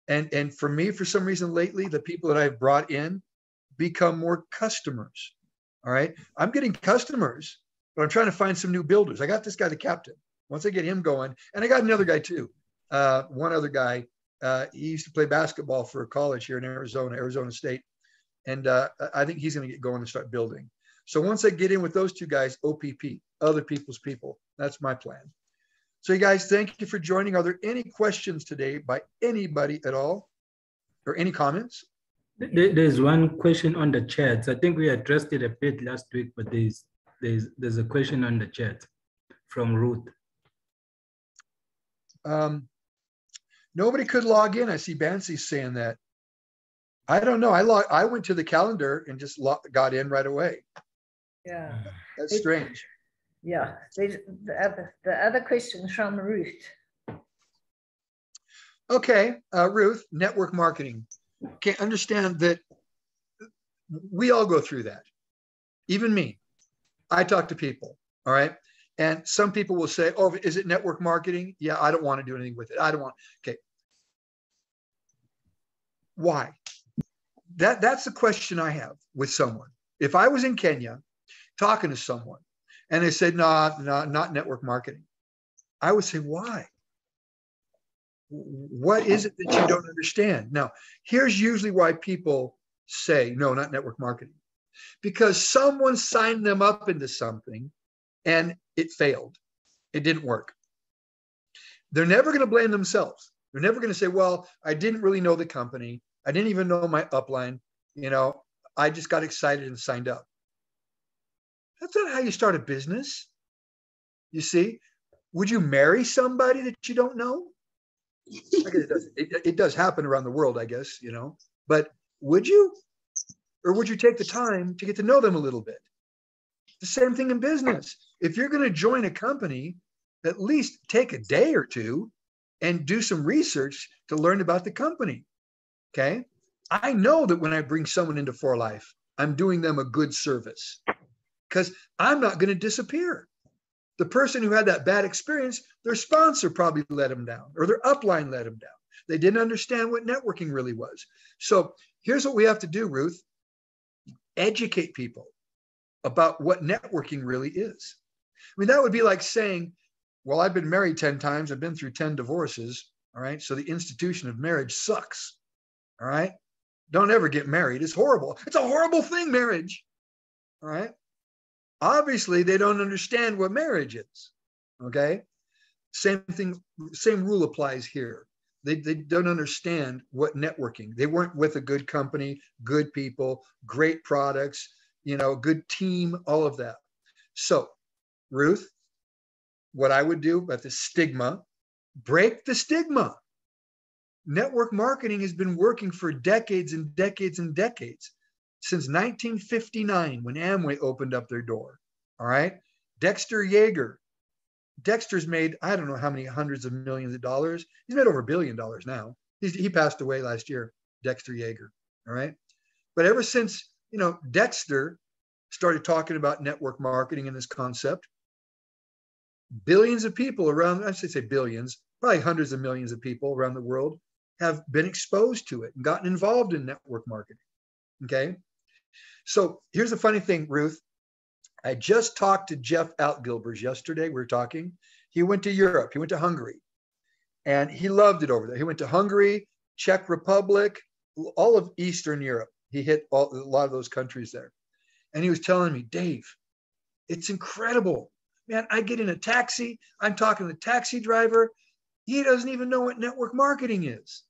And for me, for some reason lately, the people that I've brought in become more customers. All right. I'm getting customers, but I'm trying to find some new builders. I got this guy, the captain. Once I get him going, and I got another guy too. One other guy, he used to play basketball for college here in Arizona State. And I think he's going to get going and start building. So once I get in with those two guys, OPP, other people's people, that's my plan. So you guys, thank you for joining. Are there any questions today by anybody at all or any comments? There's one question on the chat. I think we addressed it a bit last week, but there's a question on the chat from Ruth. Nobody could log in. I see Bansi saying that. I don't know. I went to the calendar and just got in right away. Yeah. That's strange. Yeah. There's the other question from Ruth. Okay, Ruth, network marketing. Can't understand that we all go through that. Even me. I talk to people, all right? And some people will say, oh, is it network marketing? Yeah, I don't want to do anything with it. I don't want, okay. Why? That's the question I have with someone. If I was in Kenya talking to someone and they said, no, not network marketing, I would say, why? What is it that you don't understand? Now, here's usually why people say, no, not network marketing. Because someone signed them up into something and it failed. It didn't work. They're never going to blame themselves. They're never going to say, well, I didn't really know the company. I didn't even know my upline. I just got excited and signed up. That's not how you start a business. You see, would you marry somebody that you don't know? I guess it does happen around the world, I guess, but would you? Or would you take the time to get to know them a little bit? The same thing in business. If you're going to join a company, at least take a day or two and do some research to learn about the company. Okay. I know that when I bring someone into For Life, I'm doing them a good service because I'm not going to disappear. The person who had that bad experience, their sponsor probably let them down or their upline let them down. They didn't understand what networking really was. So here's what we have to do, Ruth. Educate people about what networking really is. I mean, that would be like saying, well, I've been married 10 times. I've been through 10 divorces. All right. So the institution of marriage sucks. All right. Don't ever get married. It's horrible. It's a horrible thing, marriage. All right. Obviously, they don't understand what marriage is. Okay. Same thing, same rule applies here. They don't understand what networking. They weren't with a good company, good people, great products, good team, all of that. So, Ruth, what I would do about the stigma, break the stigma. Network marketing has been working for decades and decades and decades, since 1959 when Amway opened up their door. All right. Dexter Yeager. Dexter's made, I don't know how many hundreds of millions of dollars. He's made over $1 billion now. He passed away last year, Dexter Yeager. All right. But ever since, Dexter started talking about network marketing and this concept, billions of people around, I should say billions, probably hundreds of millions of people around the world have been exposed to it and gotten involved in network marketing. Okay. So here's the funny thing, Ruth. I just talked to Jeff Altgilbers yesterday. We were talking. He went to Europe. He went to Hungary. And he loved it over there. He went to Hungary, Czech Republic, all of Eastern Europe. He hit a lot of those countries there. And he was telling me, Dave, it's incredible. Man, I get in a taxi. I'm talking to the taxi driver. He doesn't even know what network marketing is.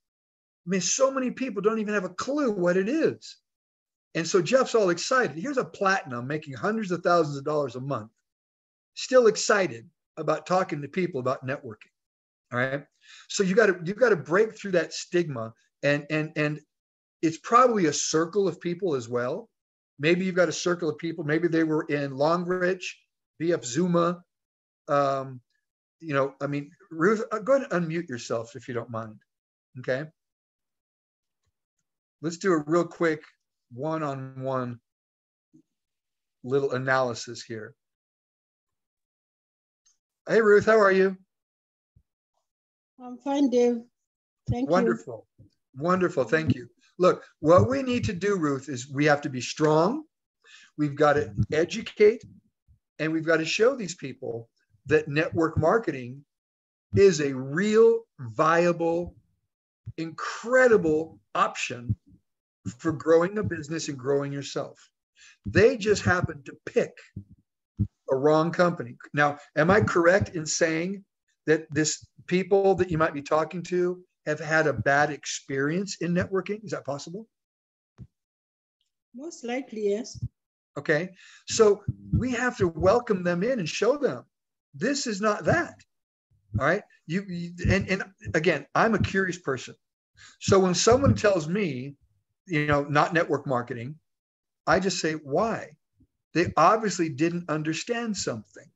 I mean, so many people don't even have a clue what it is. And so Jeff's all excited. Here's a platinum making hundreds of thousands of dollars a month, still excited about talking to people about networking. All right. So you've got to break through that stigma, and it's probably a circle of people as well. Maybe you've got a circle of people. Maybe they were in Longridge, BF Zuma. Ruth, go ahead and unmute yourself if you don't mind. Okay. Let's do a real quick one-on-one little analysis here. Hey, Ruth, how are you? I'm fine, Dave. Thank you. Wonderful. Wonderful. Thank you. Look, what we need to do, Ruth, is we have to be strong. We've got to educate, and we've got to show these people that network marketing is a real, viable, incredible option for growing a business and growing yourself. They just happen to pick a wrong company. Now, am I correct in saying that this people that you might be talking to have had a bad experience in networking? Is that possible? Most likely, yes. Okay. So we have to welcome them in and show them this is not that. All right. And again, I'm a curious person. So when someone tells me, not network marketing, I just say, why? They obviously didn't understand something.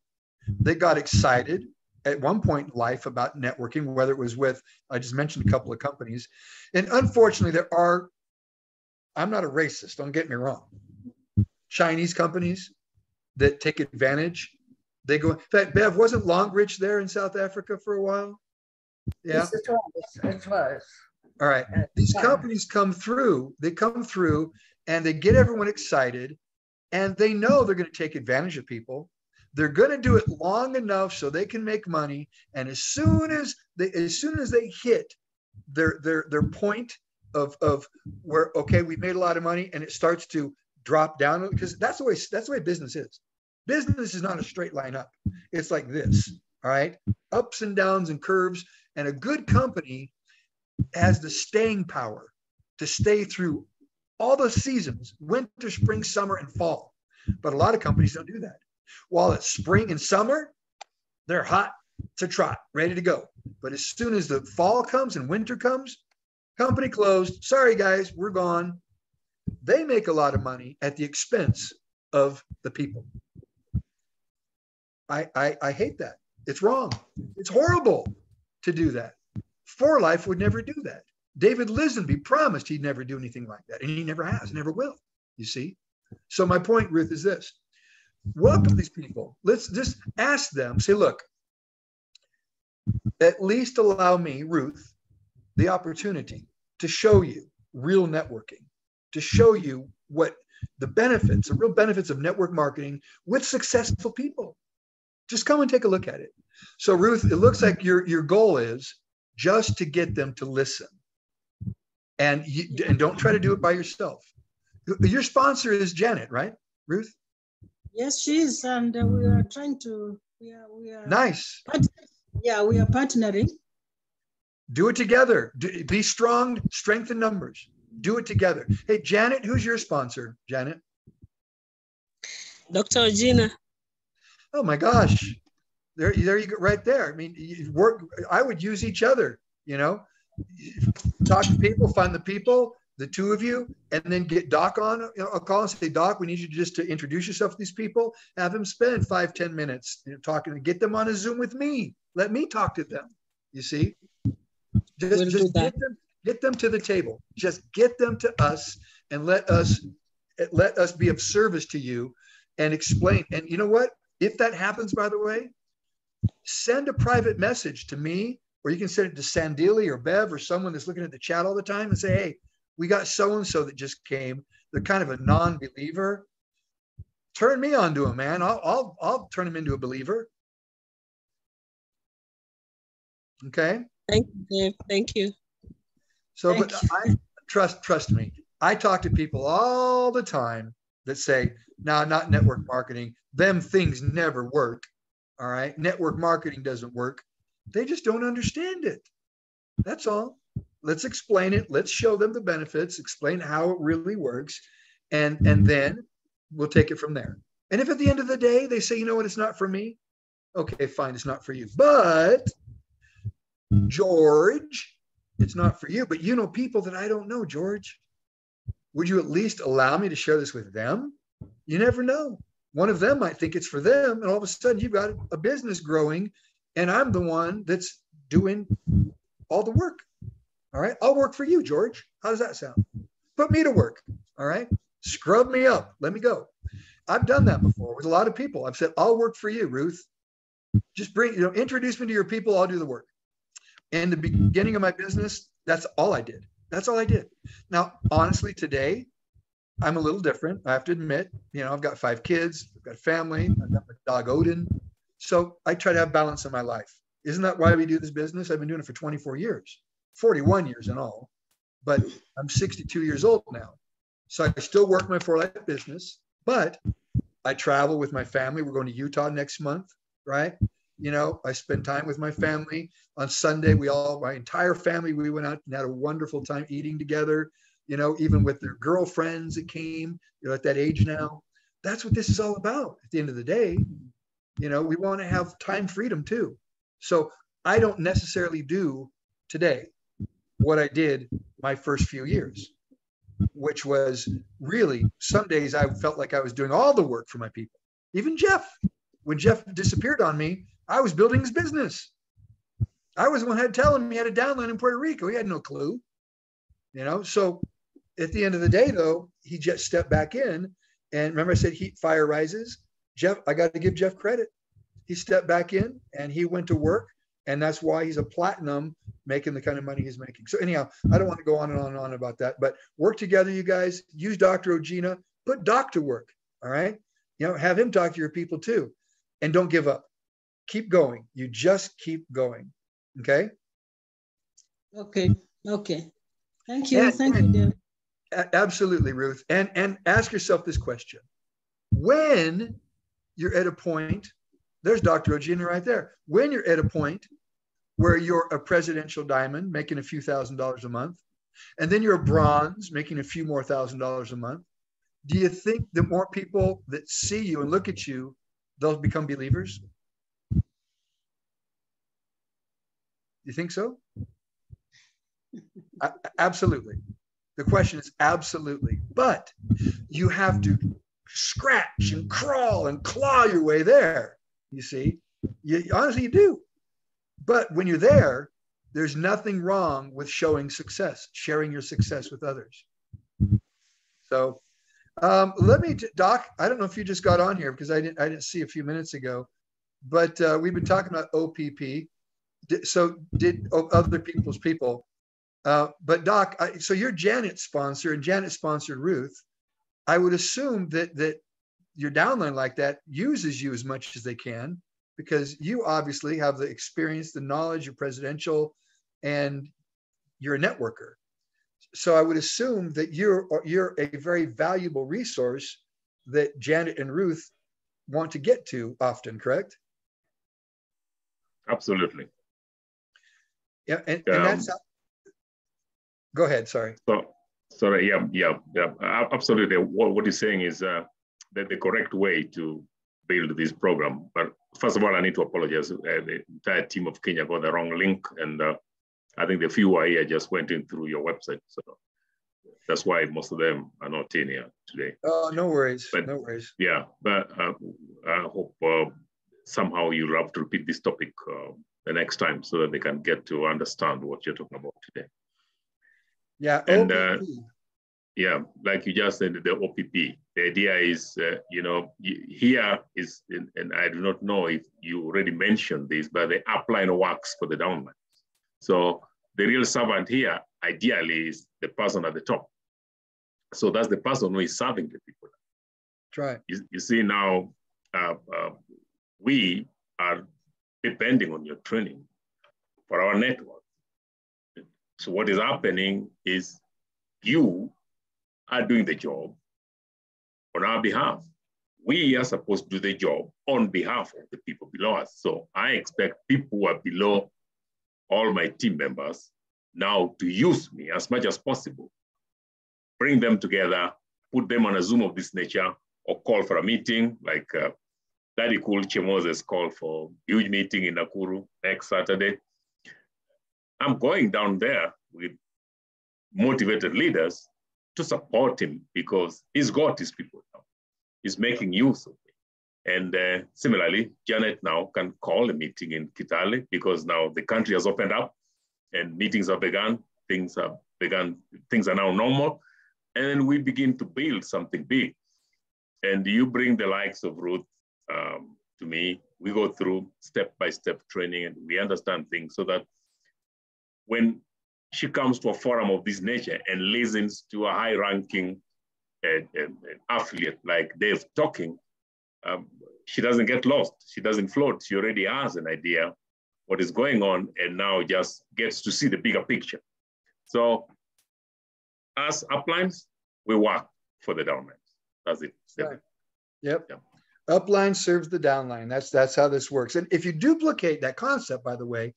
They got excited at one point in life about networking, whether it was with, I just mentioned a couple of companies. And unfortunately, I'm not a racist, don't get me wrong. Chinese companies that take advantage, they go, in fact, Bev, wasn't Longridge there in South Africa for a while? Yeah. Yes, it was. All right. These companies come through, and they get everyone excited, and they know they're going to take advantage of people. They're going to do it long enough so they can make money. And as soon as they hit their point of where, okay, we made a lot of money, and it starts to drop down, because that's the way business is. Business is not a straight line up. It's like this, all right? Ups and downs and curves. And a good company has the staying power to stay through all the seasons, winter, spring, summer, and fall. But a lot of companies don't do that. While it's spring and summer, they're hot to trot, ready to go. But as soon as the fall comes and winter comes, company closed. Sorry, guys, we're gone. They make a lot of money at the expense of the people. I hate that. It's wrong. It's horrible to do that. For Life would never do that. David Lisenby promised he'd never do anything like that, and he never has, never will, you see? So my point, Ruth, is this. Welcome these people. Let's just ask them, say, look, at least allow me, Ruth, the opportunity to show you real networking, to show you what the real benefits of network marketing with successful people. Just come and take a look at it. So Ruth, it looks like your goal is just to get them to listen. And don't try to do it by yourself. Your sponsor is Janet, right, Ruth? Yes, she is, and we are trying to. We are nice. Yeah, we are partnering. Do it together. Be strong, strength in numbers. Do it together. Hey, Janet, who's your sponsor, Janet? Dr. Gina. Oh my gosh, there you go, right there. I mean, I would use each other. You know, talk to people, find the people, the two of you, and then get Doc on a call and say, Doc, we need you just to introduce yourself to these people. Have them spend 5-10 minutes talking, and get them on a Zoom with me. Let me talk to them. You see, just get them to the table. Just get them to us, and let us be of service to you and explain. And you know what? If that happens, by the way, send a private message to me, or you can send it to Sandili or Bev or someone that's looking at the chat all the time, and say, hey, we got so-and-so that just came. They're kind of a non-believer. Turn me on to them, man. I'll turn them into a believer. Okay. Thank you, Dave. Thank you. So, I trust me. I talk to people all the time that say, no, not network marketing. Them things never work. All right. Network marketing doesn't work. They just don't understand it. That's all. Let's explain it. Let's show them the benefits, explain how it really works. And then we'll take it from there. And if at the end of the day, they say, you know what, it's not for me. Okay, fine. It's not for you. But George, it's not for you, but you know people that I don't know, George. Would you at least allow me to share this with them? You never know. One of them might think it's for them, and all of a sudden you've got a business growing, and I'm the one that's doing all the work. All right, I'll work for you, George. How does that sound? Put me to work. All right, scrub me up. Let me go. I've done that before with a lot of people. I've said, I'll work for you, Ruth. Just introduce me to your people. I'll do the work. In the beginning of my business, that's all I did. That's all I did. Now, honestly, today, I'm a little different. I have to admit, I've got 5 kids, I've got a family, I've got my dog Odin. So I try to have balance in my life. Isn't that why we do this business? I've been doing it for 24 years, 41 years in all, but I'm 62 years old now. So I still work my for-life business, but I travel with my family. We're going to Utah next month, right? I spend time with my family. On Sunday, my entire family, we went out and had a wonderful time eating together, even with their girlfriends that came, at that age now. That's what this is all about at the end of the day. We want to have time freedom too. So I don't necessarily do today what I did my first few years, which was really, some days I felt like I was doing all the work for my people. Even Jeff, when Jeff disappeared on me, I was building his business. I was the one who had telling him he had a downline in Puerto Rico. He had no clue, So at the end of the day, though, he just stepped back in. And remember I said heat, fire, rises? Jeff, I got to give Jeff credit. He stepped back in and he went to work And that's why he's a platinum, making the kind of money he's making. So anyhow, I don't want to go on and on and on about that, but work together, you guys. Use Dr. Ogina, put Doc to work, all right? You know, have him talk to your people too. And don't give up. Keep going. You just keep going, okay? Okay. Okay. Thank you. Thank you, Dave. Absolutely, Ruth. And ask yourself this question. When you're at a point, there's Dr. Ogina right there. When you're at a point where you're a presidential diamond making a few $1,000s a month, and then you're a bronze making a few more $1,000s a month, do you think the more people that see you and look at you, they'll become believers? You think so? Absolutely. The question is absolutely. But you have to scratch and crawl and claw your way there. You see, honestly, you do. But when you're there, there's nothing wrong with showing success, sharing your success with others. So let me, Doc, I don't know if you just got on here because I didn't see a few minutes ago, but we've been talking about OPP. So did other people's people. But Doc, so you're Janet's sponsor and Janet sponsored Ruth. I would assume that your downline like that uses you as much as they can, because you obviously have the experience, the knowledge, you're presidential, and you're a networker. So I would assume that you're a very valuable resource that Janet and Ruth want to get to often, correct? Absolutely. Yeah, and that's go ahead, sorry. Sorry, yeah, absolutely. What you're saying is that the correct way to build this program. But first of all, I need to apologize. The entire team of Kenya got the wrong link, and I think the few are here just went in through your website. So that's why most of them are not in here today. Oh, no worries, but, no worries. Yeah, but I hope somehow you'll have to repeat this topic the next time so that they can get to understand what you're talking about today. Yeah, and OPP. Yeah, like you just said, the OPP. The idea is, here is, and I do not know if you already mentioned this, but the upline works for the downline. So the real servant here, ideally, is the person at the top. So that's the person who is serving the people. That's right. You see now, we are depending on your training for our network. So what is happening is you are doing the job on our behalf. We are supposed to do the job on behalf of the people below us. So I expect people who are below all my team members now to use me as much as possible. Bring them together, put them on a Zoom of this nature, or call for a meeting, like Daddy Cool Chemoses called for a huge meeting in Nakuru next Saturday. I'm going down there with motivated leaders to support him because he's got his people now. He's making use of it. And similarly, Janet now can call a meeting in Kitale because now the country has opened up and meetings have begun. Things are now normal. And we begin to build something big. And you bring the likes of Ruth to me. We go through step-by-step training and we understand things so that when she comes to a forum of this nature and listens to a high-ranking affiliate like Dave talking, she doesn't get lost. She doesn't float. She already has an idea what is going on and now just gets to see the bigger picture. So as uplines, we work for the downlines. That's it. Right. Yep. Yeah. Upline serves the downline. That's how this works. And if you duplicate that concept, by the way,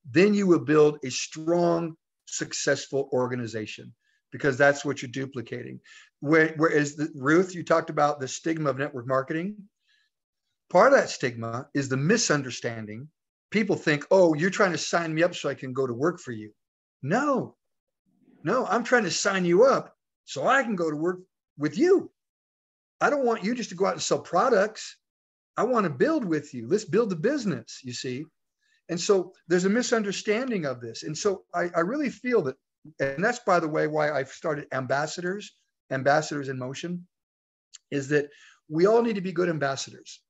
then you will build a strong, successful organization because that's what you're duplicating. Whereas Ruth, you talked about the stigma of network marketing. Part of that stigma is the misunderstanding. People think, oh, you're trying to sign me up so I can go to work for you. No, I'm trying to sign you up so I can go to work with you. I don't want you just to go out and sell products. I want to build with you. Let's build the business, you see. And so there's a misunderstanding of this. And so I really feel that, and that's, by the way, why I've started Ambassadors in Motion, is that we all need to be good ambassadors.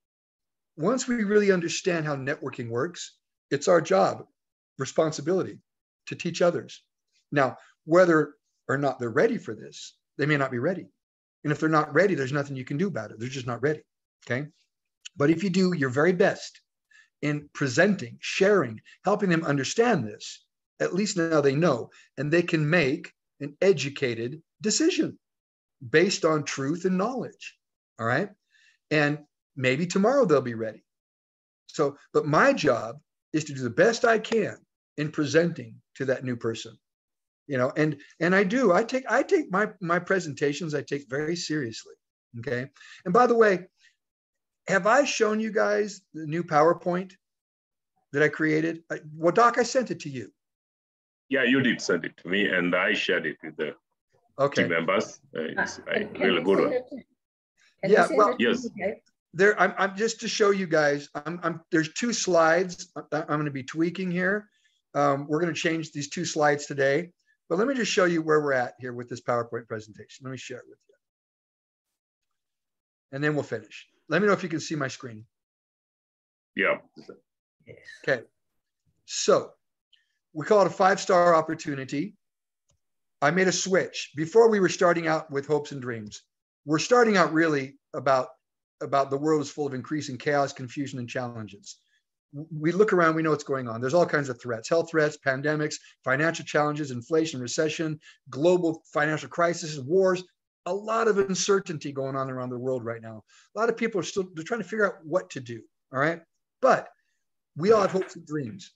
Once we really understand how networking works, it's our job, responsibility to teach others. Now, whether or not they're ready for this, they may not be ready. And if they're not ready, there's nothing you can do about it. They're just not ready. Okay. But if you do your very best in presenting, sharing, helping them understand this, at least now they know, and they can make an educated decision based on truth and knowledge. All right. And maybe tomorrow they'll be ready. So, but my job is to do the best I can in presenting to that new person, you know, and I take my presentations, I take very seriously. Okay. And by the way, have I shown you guys the new PowerPoint that I created? Well, Doc, I sent it to you. Yeah, you did send it to me, and I shared it with the team members. It's a really good one. Yeah, well, yes. There, I'm just to show you guys. There's 2 slides. I'm going to be tweaking here. We're going to change these 2 slides today, but let me just show you where we're at here with this PowerPoint presentation. Let me share it with you, and then we'll finish. Let me know if you can see my screen. Yeah. Okay. So we call it a 5-star opportunity. I made a switch. Before we were starting out with hopes and dreams. We're starting out really about the world is full of increasing chaos, confusion, and challenges. We look around, we know what's going on. There's all kinds of threats, health threats, pandemics, financial challenges, inflation, recession, global financial crisis, wars, a lot of uncertainty going on around the world right now. A lot of people are they're trying to figure out what to do, all right? But we all have hopes and dreams.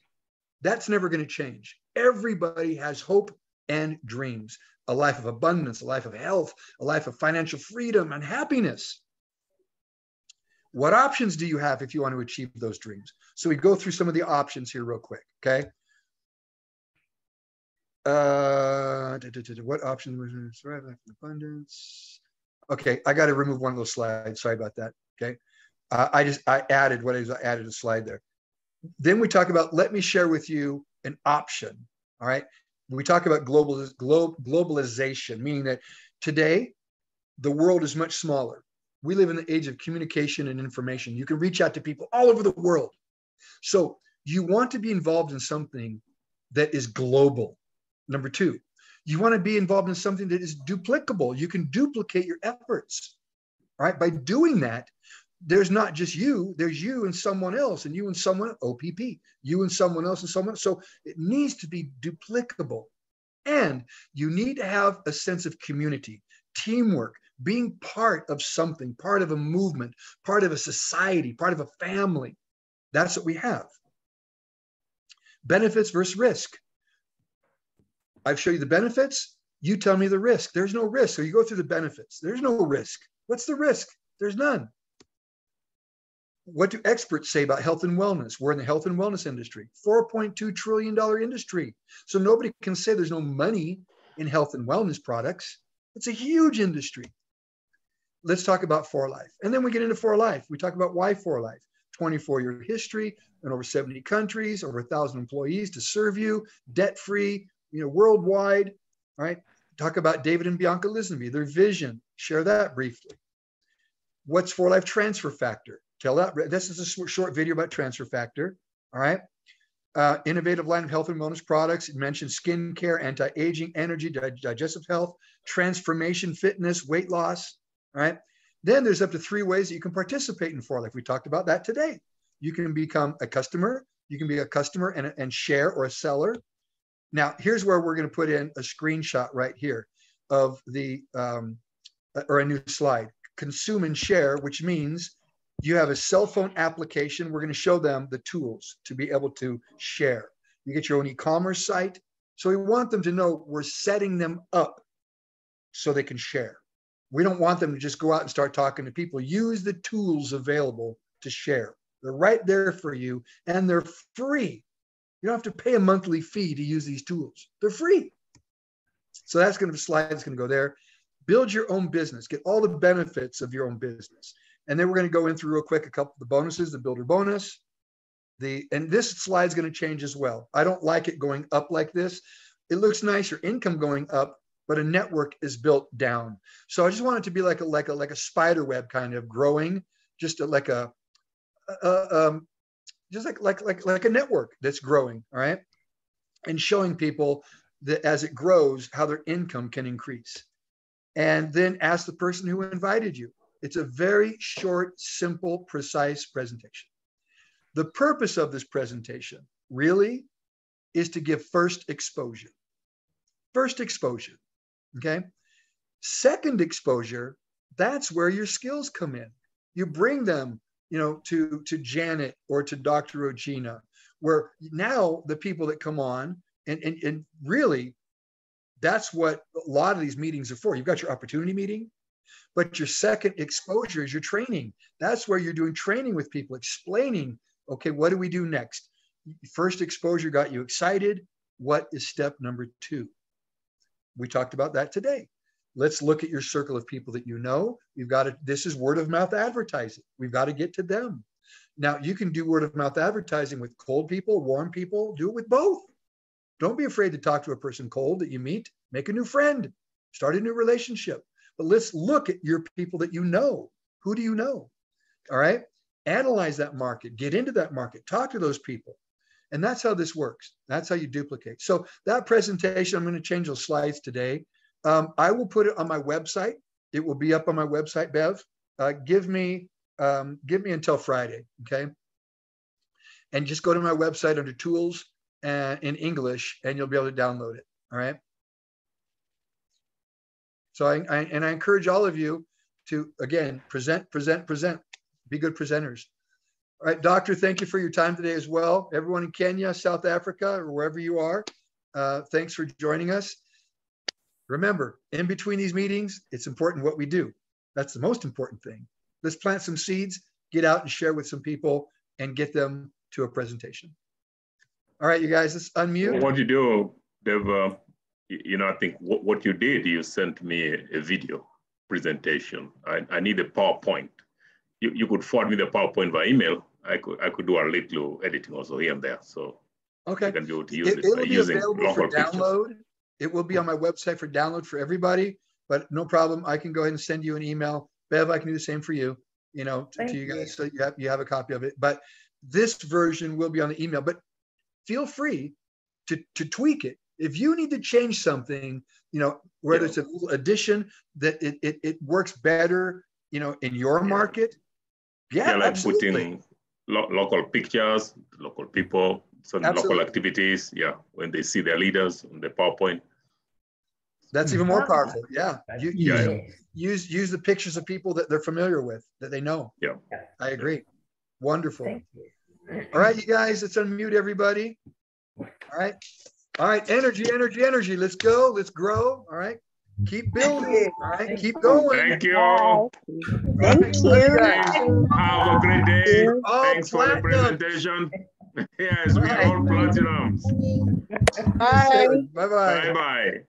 That's never going to change. Everybody has hope and dreams, a life of abundance, a life of health, a life of financial freedom and happiness. What options do you have if you want to achieve those dreams? So we go through some of the options here real quick, okay? What options was abundance? Okay, I got to remove one of those slides. Sorry about that, okay? I added a slide there. Then we talk about, let me share with you an option, all right? We talk about globalization, meaning that today, the world is much smaller. We live in the age of communication and information. You can reach out to people all over the world. So you want to be involved in something that is global. Number 2, you want to be involved in something that is duplicable. You can duplicate your efforts, all right? By doing that, there's not just you, there's you and someone else, and you and someone, OPP, you and someone else and someone else. So it needs to be duplicable. And you need to have a sense of community, teamwork, being part of something, part of a movement, part of a society, part of a family. That's what we have. Benefits versus risk. I've shown you the benefits. You tell me the risk. There's no risk. So you go through the benefits. There's no risk. What's the risk? There's none. What do experts say about health and wellness? We're in the health and wellness industry, $4.2 trillion industry. So nobody can say there's no money in health and wellness products. It's a huge industry. Let's talk about For Life. And then we get into For Life. We talk about why For Life. 24-year history in over 70 countries, over 1,000 employees to serve you, debt-free, worldwide. All right. Talk about David and Bianca Lisenby, their vision. Share that briefly. What's For Life Transfer Factor? Tell that. This is a short video about Transfer Factor. All right. Innovative line of health and wellness products. It mentions skincare, anti-aging, energy, digestive health, transformation, fitness, weight loss. All right. Then there's up to 3 ways that you can participate in For Life. We talked about that today. You can become a customer. You can be a customer and share, or a seller. Now, here's where we're going to put in a screenshot right here of or a new slide. Consume and share, which means you have a cell phone application. We're going to show them the tools to be able to share. You get your own e-commerce site. So we want them to know we're setting them up so they can share. We don't want them to just go out and start talking to people. Use the tools available to share. They're right there for you, and they're free. You don't have to pay a monthly fee to use these tools. They're free. So that's going to be a slide that's going to go there. Build your own business. Get all the benefits of your own business. And then we're going to go in through real quick a couple of the bonuses, the builder bonus. And this slide is going to change as well. I don't like it going up like this. It looks nice, your income going up, but a network is built down. So I just want it to be like a spider web kind of growing, just like a just like a network that's growing, all right? And showing people that as it grows, how their income can increase. And then ask the person who invited you. It's a very short, simple, precise presentation. The purpose of this presentation really is to give first exposure. First exposure, okay? Second exposure, that's where your skills come in. You bring them, to Janet or to Dr. Regina, where now the people that come on, and really, that's what a lot of these meetings are for. You've got your opportunity meeting, but your second exposure is your training. That's where you're doing training with people, explaining, okay, what do we do next? First exposure got you excited. What is step number 2? We talked about that today. Let's look at your circle of people that you know. This is word of mouth advertising. We've got to get to them. Now, you can do word of mouth advertising with cold people, warm people, do it with both. Don't be afraid to talk to a person cold that you meet. Make a new friend, start a new relationship. But let's look at your people that you know. Who do you know? All right. Analyze that market, get into that market, talk to those people. And that's how this works. That's how you duplicate. So that presentation, I'm going to change those slides today. I will put it on my website. It will be up on my website, Bev. Give me until Friday, okay? And just go to my website under tools in English, and you'll be able to download it, all right? So I encourage all of you to, again, present. Be good presenters. All right, Doctor, thank you for your time today as well. Everyone in Kenya, South Africa, or wherever you are, thanks for joining us. Remember, in between these meetings, it's important what we do. That's the most important thing. Let's plant some seeds, get out and share with some people, and get them to a presentation. All right, you guys, let's unmute. What you do, Dev, I think what you did, you sent me a video presentation. I need a PowerPoint. You could forward me the PowerPoint by email. I could do a little editing also here and there. So okay, you can be able to use it will be using available for local download. pictures. It will be on my website for download for everybody, but no problem. I can go ahead and send you an email. Bev, I can do the same for you, to you guys, so you have a copy of it. But this version will be on the email, but feel free to tweak it. If you need to change something, whether it's a little addition that it works better, in your market. Yeah, like absolutely. Putting local pictures, local people, some local activities. Yeah, when they see their leaders on the PowerPoint. That's even more powerful. Yeah. Use the pictures of people that they're familiar with, that they know. Yeah. I agree. Wonderful. Thank you. All right, you guys, let's unmute everybody. All right. All right. Energy. Let's go. Let's grow. All right. Keep building. All right. Keep going. Thank you. Thank you. Have a great day. Thanks for the platinum. presentation. Yes, we are all platinums. Bye. Bye-bye. Bye-bye.